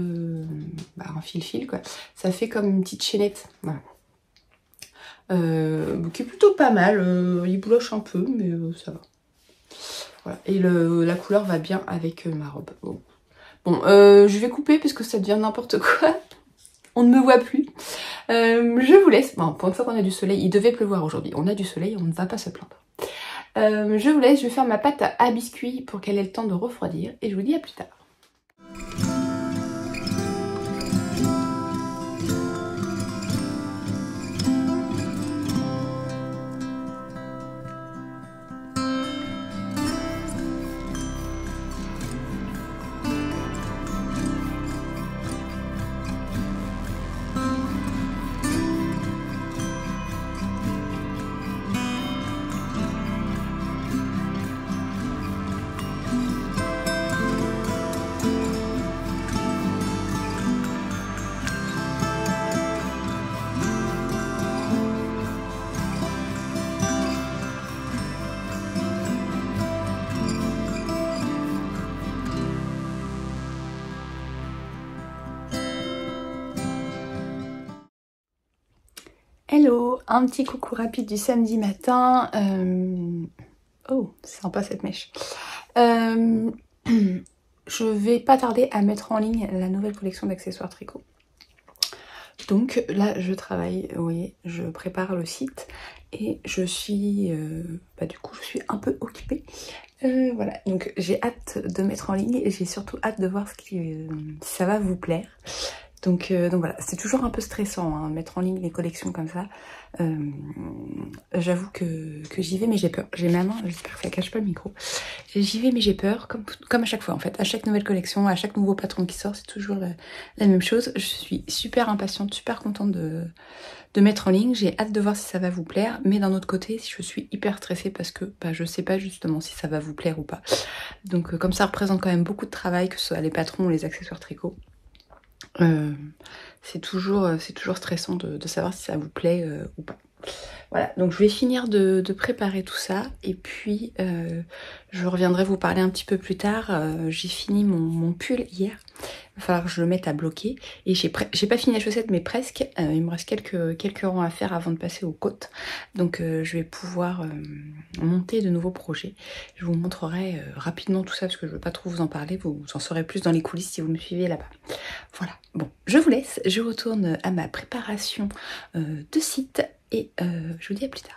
un fil quoi. Ça fait comme une petite chaînette. Voilà. Qui est plutôt pas mal. Il bouloche un peu, mais ça va. Voilà. Et la couleur va bien avec ma robe. Bon, je vais couper parce que ça devient n'importe quoi. On ne me voit plus. Je vous laisse. Bon, pour une fois qu'on a du soleil, il devait pleuvoir aujourd'hui. On a du soleil, on ne va pas se plaindre. Je vous laisse, je vais faire ma pâte à biscuits pour qu'elle ait le temps de refroidir. Et je vous dis à plus tard. Hello, un petit coucou rapide du samedi matin. Oh, c'est sympa cette mèche. Je vais pas tarder à mettre en ligne la nouvelle collection d'accessoires tricot. Donc là, je travaille, vous voyez, je prépare le site et je suis, du coup, je suis un peu occupée. Voilà, donc j'ai hâte de mettre en ligne et j'ai surtout hâte de voir si ça va vous plaire. Donc voilà, c'est toujours un peu stressant, hein, mettre en ligne les collections comme ça. J'avoue que j'y vais mais j'ai peur. J'ai ma main, j'espère que ça cache pas le micro. J'y vais mais j'ai peur, comme à chaque fois en fait. À chaque nouvelle collection, à chaque nouveau patron qui sort, c'est toujours la même chose. Je suis super impatiente, super contente de mettre en ligne. J'ai hâte de voir si ça va vous plaire. Mais d'un autre côté, je suis hyper stressée parce que je sais pas justement si ça va vous plaire ou pas. Donc comme ça représente quand même beaucoup de travail, que ce soit les patrons ou les accessoires tricot. C'est toujours stressant de savoir si ça vous plaît ou pas. Voilà, donc je vais finir de préparer tout ça et puis je reviendrai vous parler un petit peu plus tard. J'ai fini mon pull hier. Il va falloir que je le mette à bloquer. Et j'ai pas fini la chaussette mais presque. Il me reste quelques rangs à faire avant de passer aux côtes. Donc je vais pouvoir monter de nouveaux projets. Je vous montrerai rapidement tout ça parce que je ne veux pas trop vous en parler. Vous en saurez plus dans les coulisses si vous me suivez là-bas. Voilà, bon, je vous laisse. Je retourne à ma préparation de site et je vous dis à plus tard.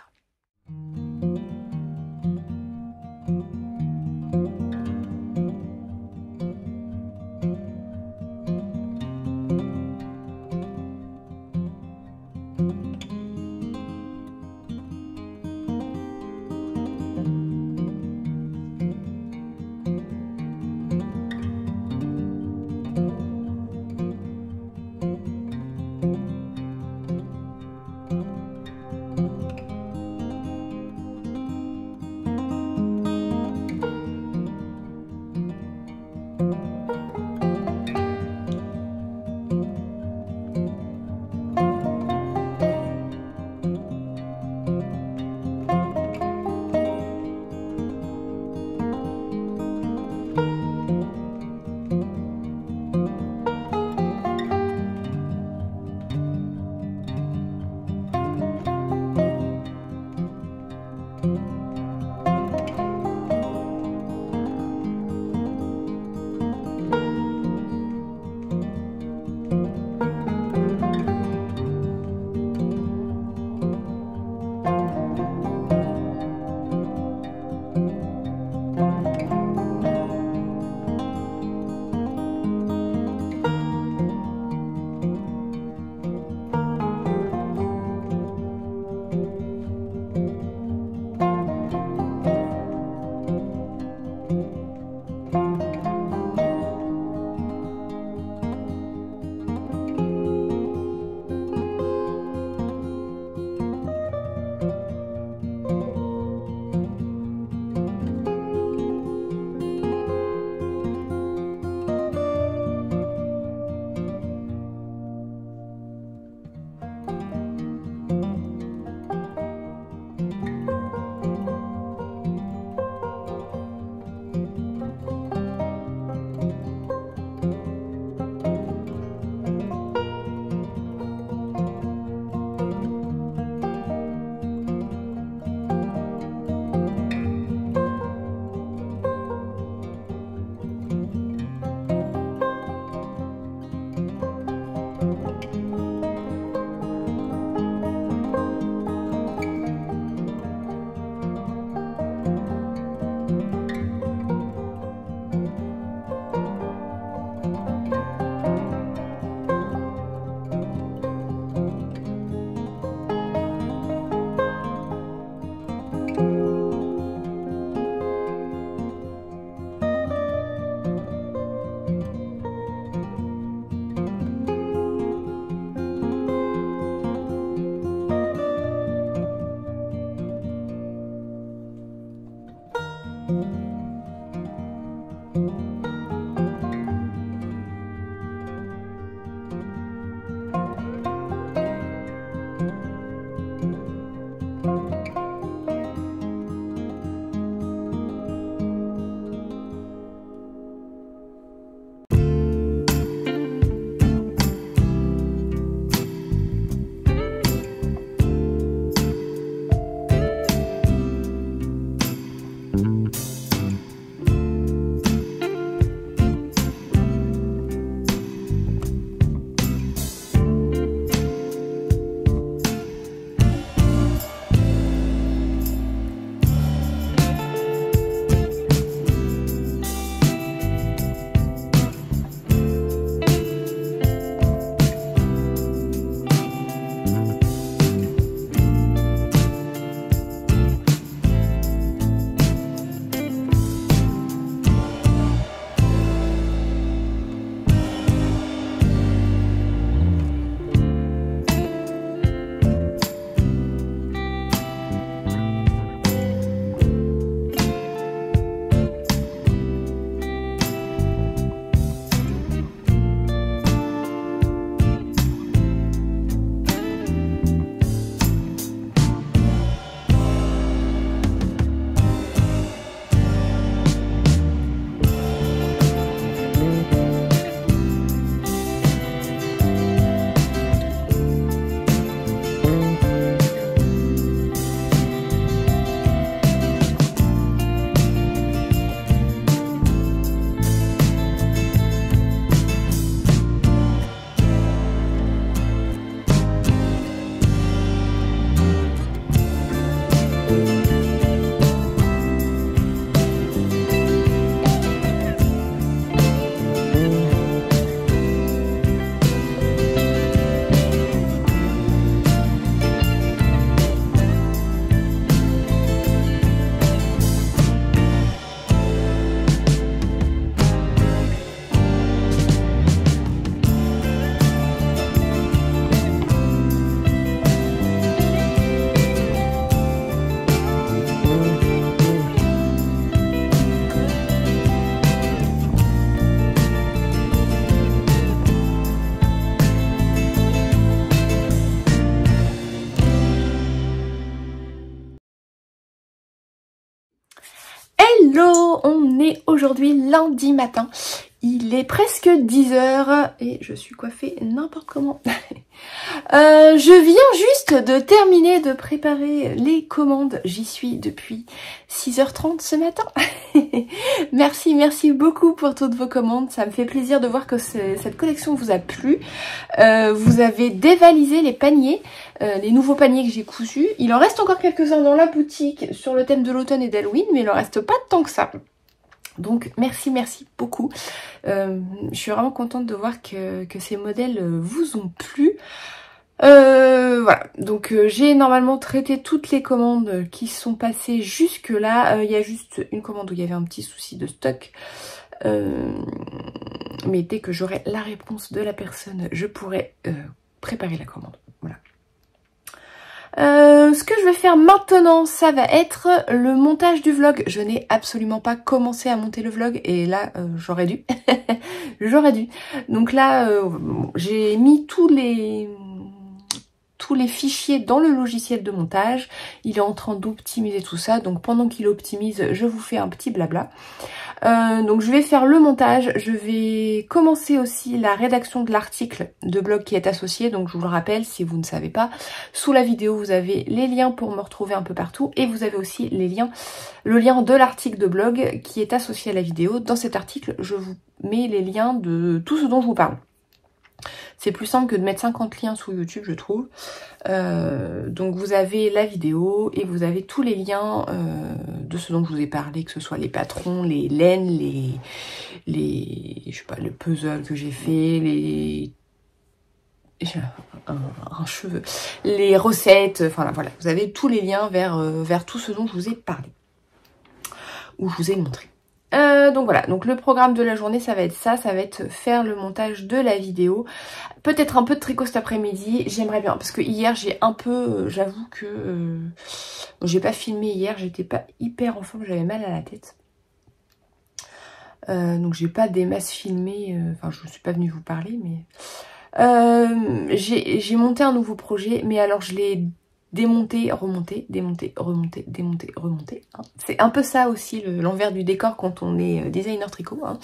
hello, on est aujourd'hui lundi matin. Il est presque 10 h et je suis coiffée n'importe comment. Je viens juste de terminer de préparer les commandes. J'y suis depuis 6h30 ce matin. Merci beaucoup pour toutes vos commandes. Ça me fait plaisir de voir que cette collection vous a plu. Vous avez dévalisé les paniers, les nouveaux paniers que j'ai cousus. Il en reste encore quelques-uns dans la boutique sur le thème de l'automne et d'Halloween, mais il en reste pas tant que ça. Donc merci beaucoup. Je suis vraiment contente de voir que ces modèles vous ont plu. Voilà, donc j'ai normalement traité toutes les commandes qui sont passées jusque là. Il y a juste une commande où il y avait un petit souci de stock. Mais dès que j'aurai la réponse de la personne, je pourrai préparer la commande. Voilà. Ce que je vais faire maintenant, ça va être le montage du vlog. Je n'ai absolument pas commencé à monter le vlog et là j'aurais dû. J'aurais dû. Donc là j'ai mis tous les fichiers dans le logiciel de montage. Il est en train d'optimiser tout ça. Donc pendant qu'il optimise, je vous fais un petit blabla. Donc je vais faire le montage, je vais commencer aussi la rédaction de l'article de blog qui est associé. Donc je vous le rappelle, si vous ne savez pas, sous la vidéo vous avez les liens pour me retrouver un peu partout et vous avez aussi les liens, le lien de l'article de blog qui est associé à la vidéo. Dans cet article, je vous mets les liens de tout ce dont je vous parle. C'est plus simple que de mettre 50 liens sous YouTube, je trouve. Donc vous avez la vidéo et vous avez tous les liens de ce dont je vous ai parlé, que ce soit les patrons, les laines, je sais pas, le puzzle que j'ai fait, un cheveu, les recettes, enfin voilà, vous avez tous les liens vers tout ce dont je vous ai parlé, ou je vous ai montré. Donc voilà, donc le programme de la journée ça va être ça va être faire le montage de la vidéo, peut-être un peu de tricot cet après-midi, j'aimerais bien, parce que hier j'ai un peu, j'avoue que j'ai pas filmé hier, j'étais pas hyper en forme, j'avais mal à la tête. Donc j'ai pas des masses filmées, enfin je suis pas venue vous parler, mais j'ai monté un nouveau projet, mais alors je l'ai démonter, remonter, démonter, remonter, démonter, remonter. Hein. C'est un peu ça aussi l'envers du décor quand on est designer tricot. Hein.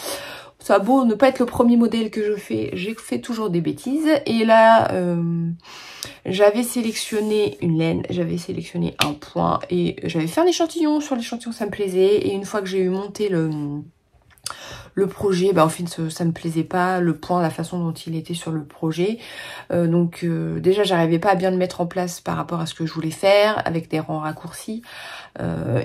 Ça a beau ne pas être le premier modèle que je fais, j'ai fait toujours des bêtises. Et là, j'avais sélectionné une laine, j'avais sélectionné un point et j'avais fait un échantillon. Sur l'échantillon, ça me plaisait. Et une fois que j'ai eu monté le projet, bah en fait ça me plaisait pas, le point, la façon dont il était sur le projet. Donc déjà j'arrivais pas à bien le mettre en place par rapport à ce que je voulais faire, avec des rangs raccourcis.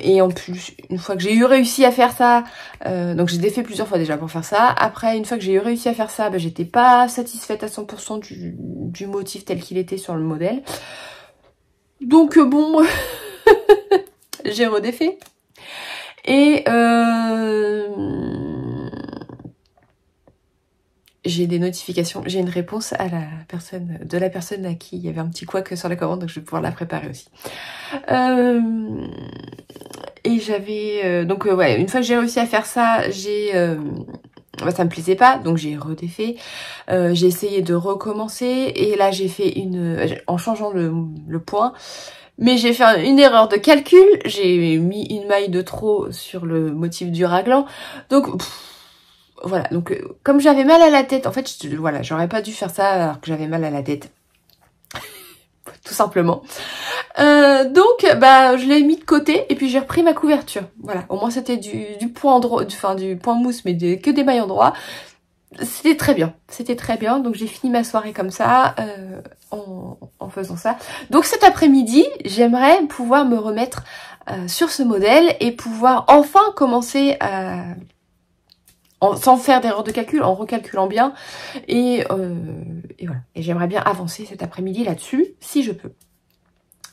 Et en plus, une fois que j'ai eu réussi à faire ça, donc j'ai défait plusieurs fois déjà pour faire ça. Après, une fois que j'ai eu réussi à faire ça, bah, j'étais pas satisfaite à 100% du motif tel qu'il était sur le modèle. Donc bon, j'ai redéfait. Et j'ai des notifications, j'ai une réponse à de la personne à qui il y avait un petit couac sur la commande, donc je vais pouvoir la préparer aussi. Et j'avais donc ouais, une fois que j'ai réussi à faire ça, bah, ça me plaisait pas, donc j'ai redéfait. J'ai essayé de recommencer et là j'ai fait en changeant le point. Mais j'ai fait une erreur de calcul, j'ai mis une maille de trop sur le motif du raglan, donc voilà, donc comme j'avais mal à la tête, en fait, voilà, j'aurais pas dû faire ça alors que j'avais mal à la tête, tout simplement. Donc, bah, je l'ai mis de côté et puis j'ai repris ma couverture. Voilà, au moins c'était du point droit, du point mousse, mais que des mailles en droit. C'était très bien, donc j'ai fini ma soirée comme ça, en faisant ça. Donc cet après-midi, j'aimerais pouvoir me remettre sur ce modèle et pouvoir enfin commencer sans faire d'erreur de calcul, en recalculant bien. Et voilà, et j'aimerais bien avancer cet après-midi là-dessus, si je peux.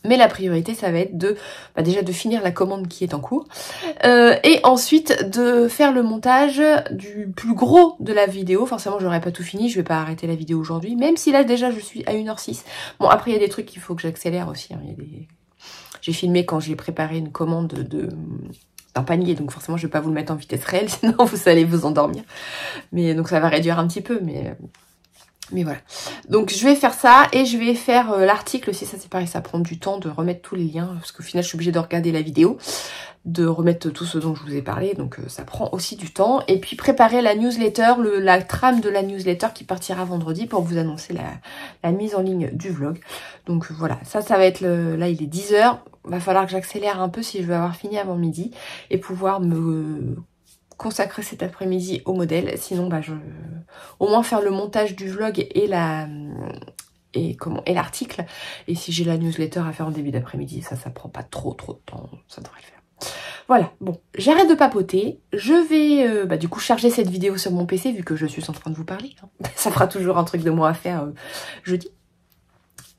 Mais la priorité, ça va être déjà de finir la commande qui est en cours. Et ensuite de faire le montage du plus gros de la vidéo. Forcément, j'aurais pas tout fini. Je vais pas arrêter la vidéo aujourd'hui. Même si là, déjà, je suis à 1h06. Bon, après, il y a des trucs qu'il faut que j'accélère aussi. Hein. J'ai filmé quand j'ai préparé une commande d'un panier. Donc forcément, je vais pas vous le mettre en vitesse réelle. Sinon, vous allez vous endormir. Mais donc, ça va réduire un petit peu. Mais Mais voilà. Donc je vais faire ça et je vais faire l'article aussi. Ça c'est pareil, ça prend du temps de remettre tous les liens. Parce qu'au final je suis obligée de regarder la vidéo, de remettre tout ce dont je vous ai parlé. Donc ça prend aussi du temps. Et puis préparer la newsletter, la trame de la newsletter qui partira vendredi pour vous annoncer la mise en ligne du vlog. Donc voilà, ça va être là il est 10 h. Va falloir que j'accélère un peu si je veux avoir fini avant midi. Et pouvoir me consacrer cet après-midi au modèle, sinon bah au moins faire le montage du vlog et l'article. Et si j'ai la newsletter à faire en début d'après-midi, ça prend pas trop de temps, ça devrait le faire. Voilà, bon, j'arrête de papoter, je vais du coup charger cette vidéo sur mon PC vu que je suis en train de vous parler, hein. Ça fera toujours un truc de moi à faire jeudi.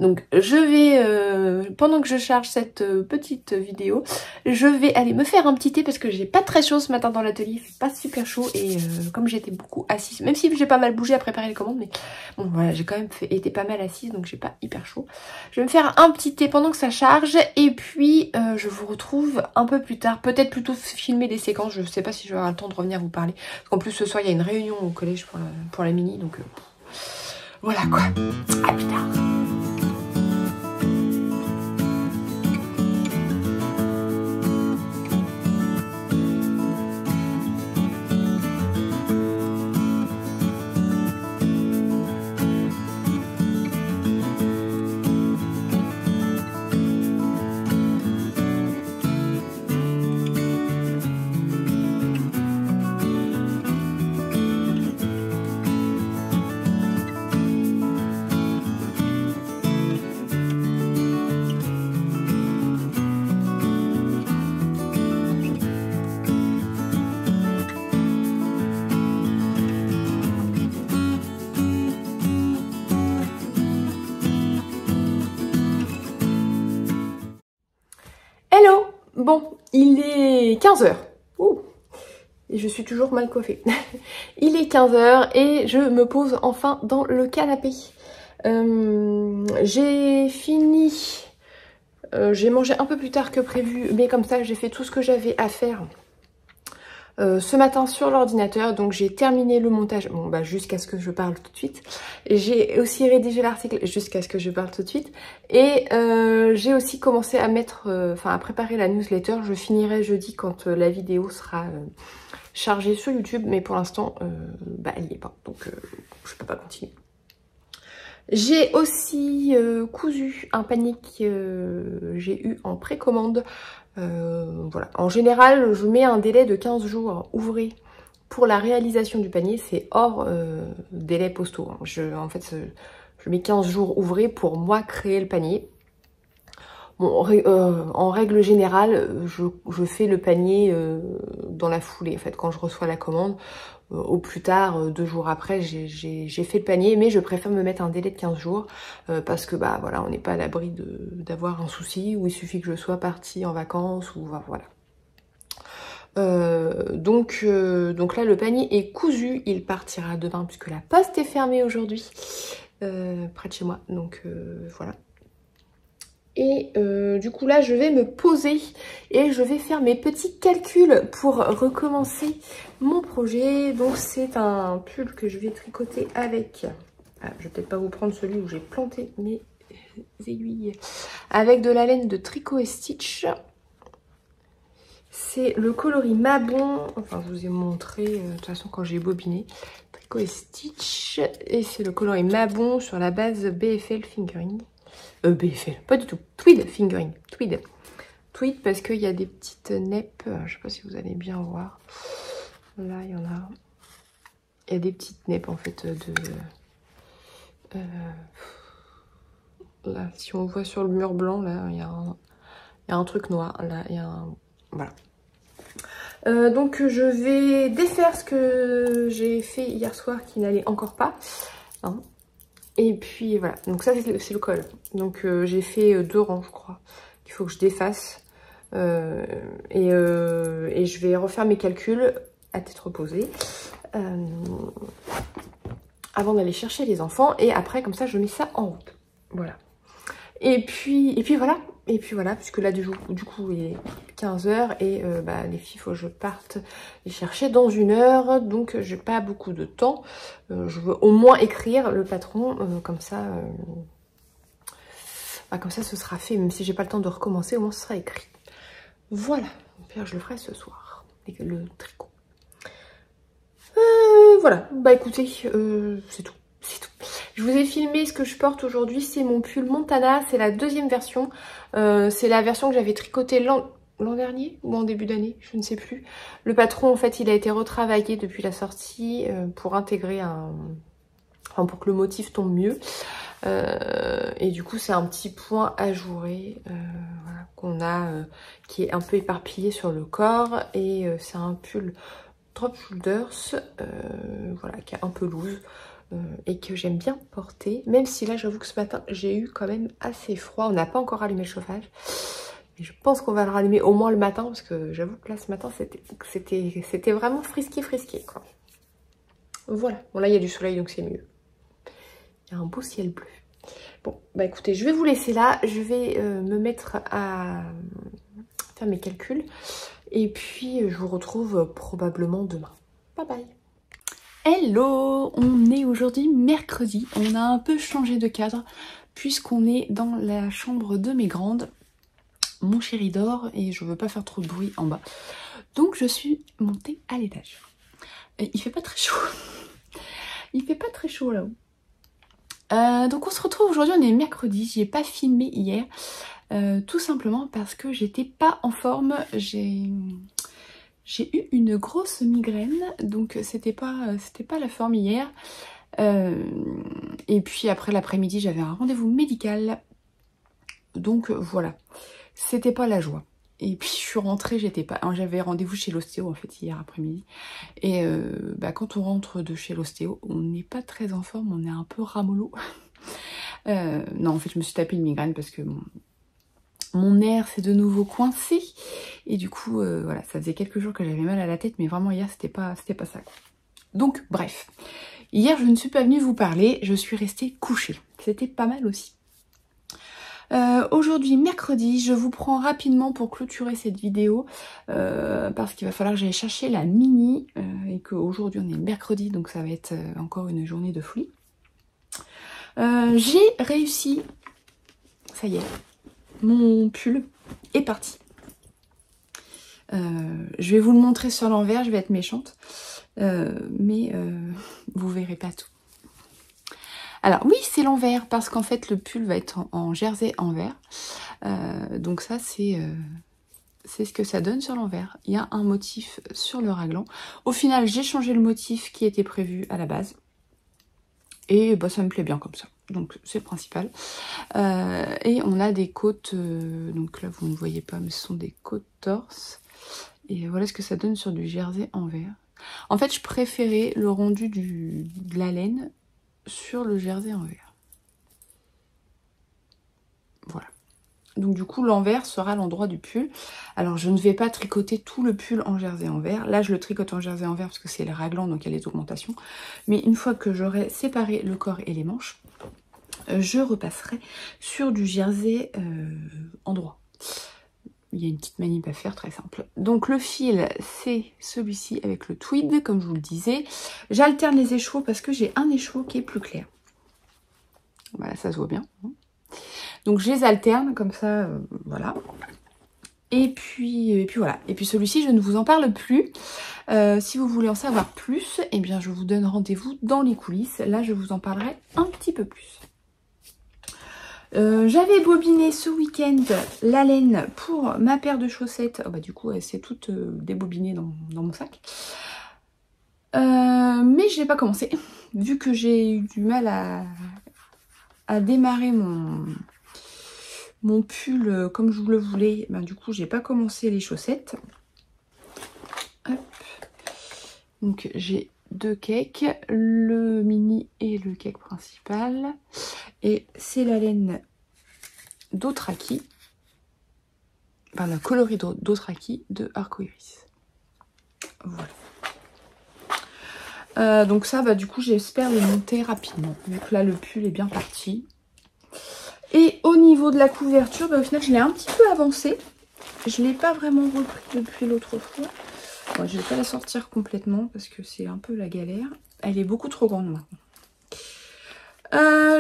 Donc je vais, pendant que je charge cette petite vidéo, je vais aller me faire un petit thé parce que j'ai pas très chaud ce matin dans l'atelier, il fait pas super chaud et comme j'étais beaucoup assise, même si j'ai pas mal bougé à préparer les commandes, mais bon voilà, j'ai quand même été pas mal assise donc j'ai pas hyper chaud. Je vais me faire un petit thé pendant que ça charge et puis je vous retrouve un peu plus tard, peut-être plutôt filmer des séquences, je sais pas si je vais avoir le temps de revenir vous parler, parce qu'en plus ce soir il y a une réunion au collège pour la mini, donc voilà quoi, à plus tard. Hello! Bon, il est 15 h. Et je suis toujours mal coiffée. Il est 15 h et je me pose enfin dans le canapé. J'ai fini. J'ai mangé un peu plus tard que prévu, mais comme ça j'ai fait tout ce que j'avais à faire ce matin sur l'ordinateur. Donc j'ai terminé le montage, bon bah jusqu'à ce que je parle tout de suite. J'ai aussi rédigé l'article jusqu'à ce que je parle tout de suite. Et j'ai aussi commencé à mettre, à préparer la newsletter. Je finirai jeudi quand la vidéo sera chargée sur YouTube, mais pour l'instant elle n'y est pas, donc je peux pas continuer. J'ai aussi cousu un panier que j'ai eu en précommande. Voilà. En général, je mets un délai de 15 jours ouvrés pour la réalisation du panier. C'est hors délai postaux. En fait, je mets 15 jours ouvrés pour moi créer le panier. Bon, en règle générale, je fais le panier dans la foulée. En fait, quand je reçois la commande, au plus tard, 2 jours après, j'ai fait le panier, mais je préfère me mettre un délai de 15 jours parce que bah voilà, on n'est pas à l'abri d'avoir un souci où il suffit que je sois partie en vacances ou voilà. Donc là, le panier est cousu, il partira demain puisque la poste est fermée aujourd'hui près de chez moi. Donc voilà. Et du coup là je vais me poser et je vais faire mes petits calculs pour recommencer mon projet. Donc c'est un pull que je vais tricoter avec, je vais peut-être pas vous prendre celui où j'ai planté mes aiguilles, avec de la laine de Tricot & Stitch. C'est le coloris Mabon, enfin je vous ai montré de toute façon quand j'ai bobiné, Tricot & Stitch, et c'est le coloris Mabon sur la base BFL Fingering. BFL, pas du tout. Tweed Fingering. Tweed parce qu'il y a des petites neppes. Je sais pas si vous allez bien voir. Là, il y en a. Il y a des petites neppes en fait là, si on voit sur le mur blanc, là, il y a un truc noir. Là, il y a un... Voilà. Donc, je vais défaire ce que j'ai fait hier soir qui n'allait encore pas. Hein. Et puis voilà, donc ça c'est le col. Donc j'ai fait 2 rangs je crois, qu'il faut que je défasse. Et je vais refaire mes calculs à tête reposée avant d'aller chercher les enfants. Et après comme ça je mets ça en route. Voilà. Et puis voilà, puisque là du coup il est 15 h et les filles, il faut que je parte les chercher dans 1 heure, donc j'ai pas beaucoup de temps. Je veux au moins écrire le patron, comme ça ce sera fait, même si j'ai pas le temps de recommencer, au moins ce sera écrit. Voilà, puis je le ferai ce soir, le tricot. Voilà, bah écoutez, c'est tout. C'est tout. Je vous ai filmé ce que je porte aujourd'hui, c'est mon pull Montana, c'est la 2e version. C'est la version que j'avais tricotée l'an dernier ou en début d'année, je ne sais plus. Le patron, en fait, il a été retravaillé depuis la sortie pour intégrer pour que le motif tombe mieux. Et du coup, c'est un petit point ajouré voilà, qu'on a, qui est un peu éparpillé sur le corps. Et c'est un pull drop shoulders, voilà, qui est un peu loose. Et que j'aime bien porter, même si là j'avoue que ce matin j'ai eu quand même assez froid. On n'a pas encore allumé le chauffage, mais je pense qu'on va le rallumer au moins le matin, parce que j'avoue que là ce matin c'était vraiment frisqué quoi. Voilà, bon là il y a du soleil donc c'est mieux. Il y a un beau ciel bleu. Bon bah écoutez, je vais vous laisser là, je vais me mettre à faire mes calculs et puis je vous retrouve probablement demain. Bye bye. Hello, on est aujourd'hui mercredi, on a un peu changé de cadre puisqu'on est dans la chambre de mes grandes. Mon chéri dort et je veux pas faire trop de bruit en bas. Donc je suis montée à l'étage. Il fait pas très chaud. Il fait pas très chaud là-haut. Donc on se retrouve aujourd'hui, on est mercredi, j'ai pas filmé hier. Tout simplement parce que j'étais pas en forme, j'ai eu une grosse migraine, donc c'était pas la forme hier. Et puis après l'après-midi, j'avais un rendez-vous médical. Donc voilà, c'était pas la joie. Et puis je suis rentrée, j'avais rendez-vous chez l'ostéo en fait hier après-midi. Et quand on rentre de chez l'ostéo, on n'est pas très en forme, on est un peu ramollo. Non, en fait je me suis tapé une migraine parce que mon nerf s'est de nouveau coincé et du coup voilà, ça faisait quelques jours que j'avais mal à la tête, mais vraiment hier c'était pas ça quoi. Donc bref, hier je ne suis pas venue vous parler, je suis restée couchée, c'était pas mal aussi. Aujourd'hui mercredi, je vous prends rapidement pour clôturer cette vidéo parce qu'il va falloir que j'aille chercher la mini et qu'aujourd'hui on est mercredi, donc ça va être encore une journée de folie. J'ai réussi, ça y est, mon pull est parti. Je vais vous le montrer sur l'envers, je vais être méchante, mais vous verrez pas tout. Alors oui, c'est l'envers parce qu'en fait le pull va être en jersey envers. Donc ça c'est ce que ça donne sur l'envers. Il y a un motif sur le raglan. Au final j'ai changé le motif qui était prévu à la base. Et bah, ça me plaît bien comme ça. Donc c'est le principal. Et on a des côtes, donc là vous ne voyez pas mais ce sont des côtes torse. Et voilà ce que ça donne sur du jersey envers. En fait je préférais le rendu de la laine sur le jersey envers. Voilà. Donc du coup l'envers sera l'endroit du pull. Alors je ne vais pas tricoter tout le pull en jersey envers. Là je le tricote en jersey envers parce que c'est le raglan donc il y a les augmentations. Mais une fois que j'aurai séparé le corps et les manches, je repasserai sur du jersey en droit. Il y a une petite manip à faire très simple. Donc le fil c'est celui-ci avec le tweed comme je vous le disais. J'alterne les échevaux parce que j'ai un écheveau qui est plus clair. Voilà, ça se voit bien. Donc je les alterne comme ça, voilà. Et puis voilà. Et puis celui-ci, je ne vous en parle plus. Si vous voulez en savoir plus, eh bien je vous donne rendez-vous dans les coulisses. Là, je vous en parlerai un petit peu plus. J'avais bobiné ce week-end la laine pour ma paire de chaussettes. Oh, bah, du coup, elle s'est toute débobinée dans mon sac. Mais je n'ai pas commencé. Vu que j'ai eu du mal à démarrer mon pull comme je le voulais, ben, du coup, j'ai pas commencé les chaussettes. Hop. Donc, j'ai deux cakes, le mini et le cake principal. Et c'est la laine d'Otraki, enfin la coloris d'Otraki de Arcoiris. Voilà. Donc ça, bah, du coup, j'espère le monter rapidement. Donc là, le pull est bien parti. Et au niveau de la couverture, bah, au final, je l'ai un petit peu avancé. Je ne l'ai pas vraiment repris depuis l'autre fois. Bon, je ne vais pas la sortir complètement parce que c'est un peu la galère. Elle est beaucoup trop grande maintenant.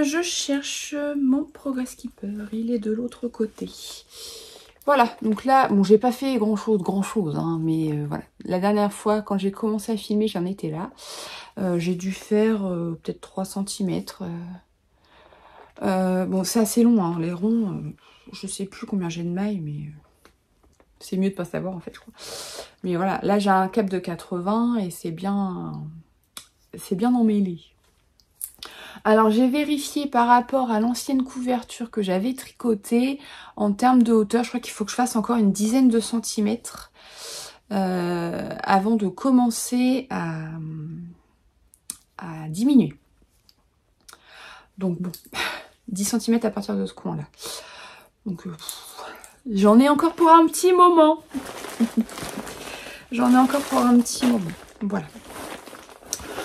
Je cherche mon Progress Keeper. Il est de l'autre côté. Voilà, donc là, bon, j'ai pas fait grand chose, hein, mais voilà. La dernière fois, quand j'ai commencé à filmer, j'en étais là. J'ai dû faire peut-être 3 cm. Bon, c'est assez long, hein, les ronds. Je sais plus combien j'ai de mailles, mais c'est mieux de pas savoir, en fait, je crois. Mais voilà, là, j'ai un cap de 80 et c'est bien emmêlé. Alors, j'ai vérifié par rapport à l'ancienne couverture que j'avais tricotée. En termes de hauteur, je crois qu'il faut que je fasse encore une dizaine de centimètres avant de commencer à diminuer. Donc, bon, 10 cm à partir de ce coin-là. Donc, j'en ai encore pour un petit moment. J'en ai encore pour un petit moment. Voilà.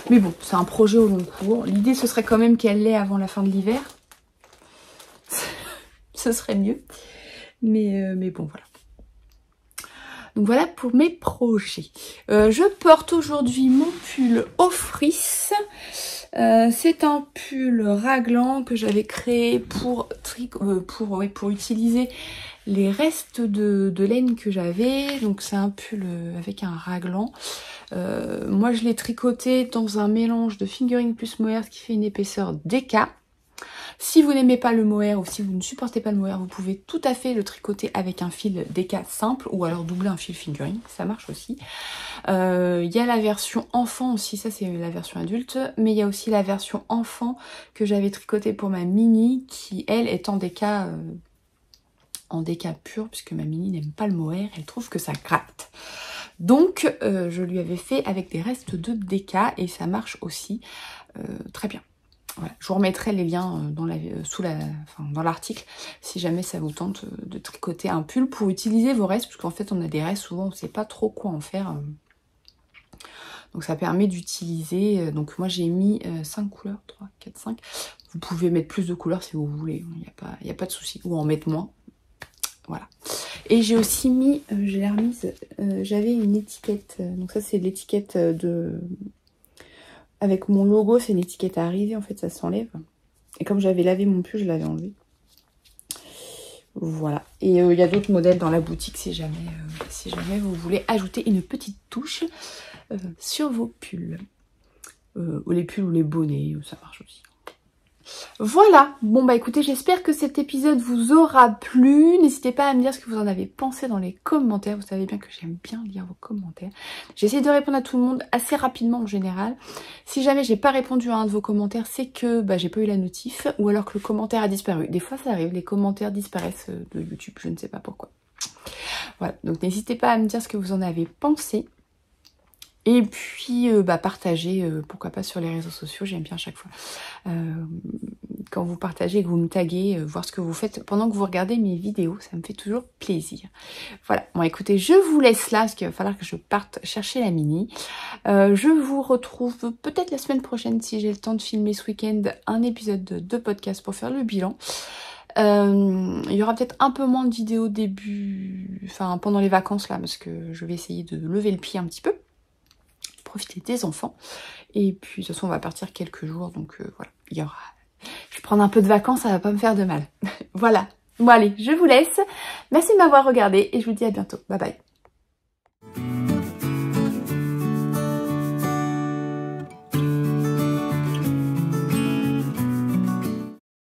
Mais bon, c'est un projet au long cours. L'idée, ce serait quand même qu'elle l'ait avant la fin de l'hiver. Ce serait mieux. Mais bon, voilà. Donc voilà pour mes projets. Je porte aujourd'hui mon pull Ofrice. C'est un pull raglan que j'avais créé pour utiliser les restes de laine que j'avais. Donc c'est un pull avec un raglan. Moi je l'ai tricoté dans un mélange de fingering plus mohair, ce qui fait une épaisseur DK. Si vous n'aimez pas le mohair ou si vous ne supportez pas le mohair, vous pouvez tout à fait le tricoter avec un fil DK simple ou alors doubler un fil fingering, ça marche aussi. Il y a la version enfant aussi, ça c'est la version adulte, mais il y a aussi la version enfant que j'avais tricotée pour ma mini qui elle est en DK pur puisque ma mini n'aime pas le mohair, elle trouve que ça gratte. Donc je lui avais fait avec des restes de DK et ça marche aussi très bien. Voilà. Je vous remettrai les liens dans l'article si jamais ça vous tente de tricoter un pull pour utiliser vos restes, parce qu'en fait on a des restes, souvent on ne sait pas trop quoi en faire. Donc ça permet d'utiliser, donc moi j'ai mis 5 couleurs, 3, 4, 5. Vous pouvez mettre plus de couleurs si vous voulez, il n'y a pas de souci, ou en mettre moins. Voilà. Et j'ai aussi mis, je l'ai remise, j'avais une étiquette, donc ça c'est l'étiquette avec mon logo, c'est une étiquette à arriver, en fait ça s'enlève. Et comme j'avais lavé mon pull, je l'avais enlevé. Voilà. Et il y a d'autres modèles dans la boutique si jamais vous voulez ajouter une petite touche sur vos pulls. Ou les pulls ou les bonnets, ça marche aussi. Voilà, bon bah écoutez, j'espère que cet épisode vous aura plu. N'hésitez pas à me dire ce que vous en avez pensé dans les commentaires. Vous savez bien que j'aime bien lire vos commentaires. J'essaie de répondre à tout le monde assez rapidement en général. Si jamais j'ai pas répondu à un de vos commentaires, c'est que j'ai pas eu la notif ou alors que le commentaire a disparu. Des fois ça arrive, les commentaires disparaissent de YouTube, je ne sais pas pourquoi. Voilà, donc n'hésitez pas à me dire ce que vous en avez pensé. Et puis partagez, pourquoi pas sur les réseaux sociaux, j'aime bien à chaque fois. Quand vous partagez, que vous me taguez, voir ce que vous faites pendant que vous regardez mes vidéos, ça me fait toujours plaisir. Voilà, bon écoutez, je vous laisse là, parce qu'il va falloir que je parte chercher la mini. Je vous retrouve peut-être la semaine prochaine, si j'ai le temps de filmer ce week-end, un épisode de podcast pour faire le bilan. Il y aura peut-être un peu moins de vidéos pendant les vacances là, parce que je vais essayer de lever le pied un petit peu. Profiter des enfants et puis de toute façon on va partir quelques jours, donc voilà, je vais prendre un peu de vacances, ça va pas me faire de mal. Voilà, bon allez, je vous laisse, merci de m'avoir regardé et je vous dis à bientôt, bye bye.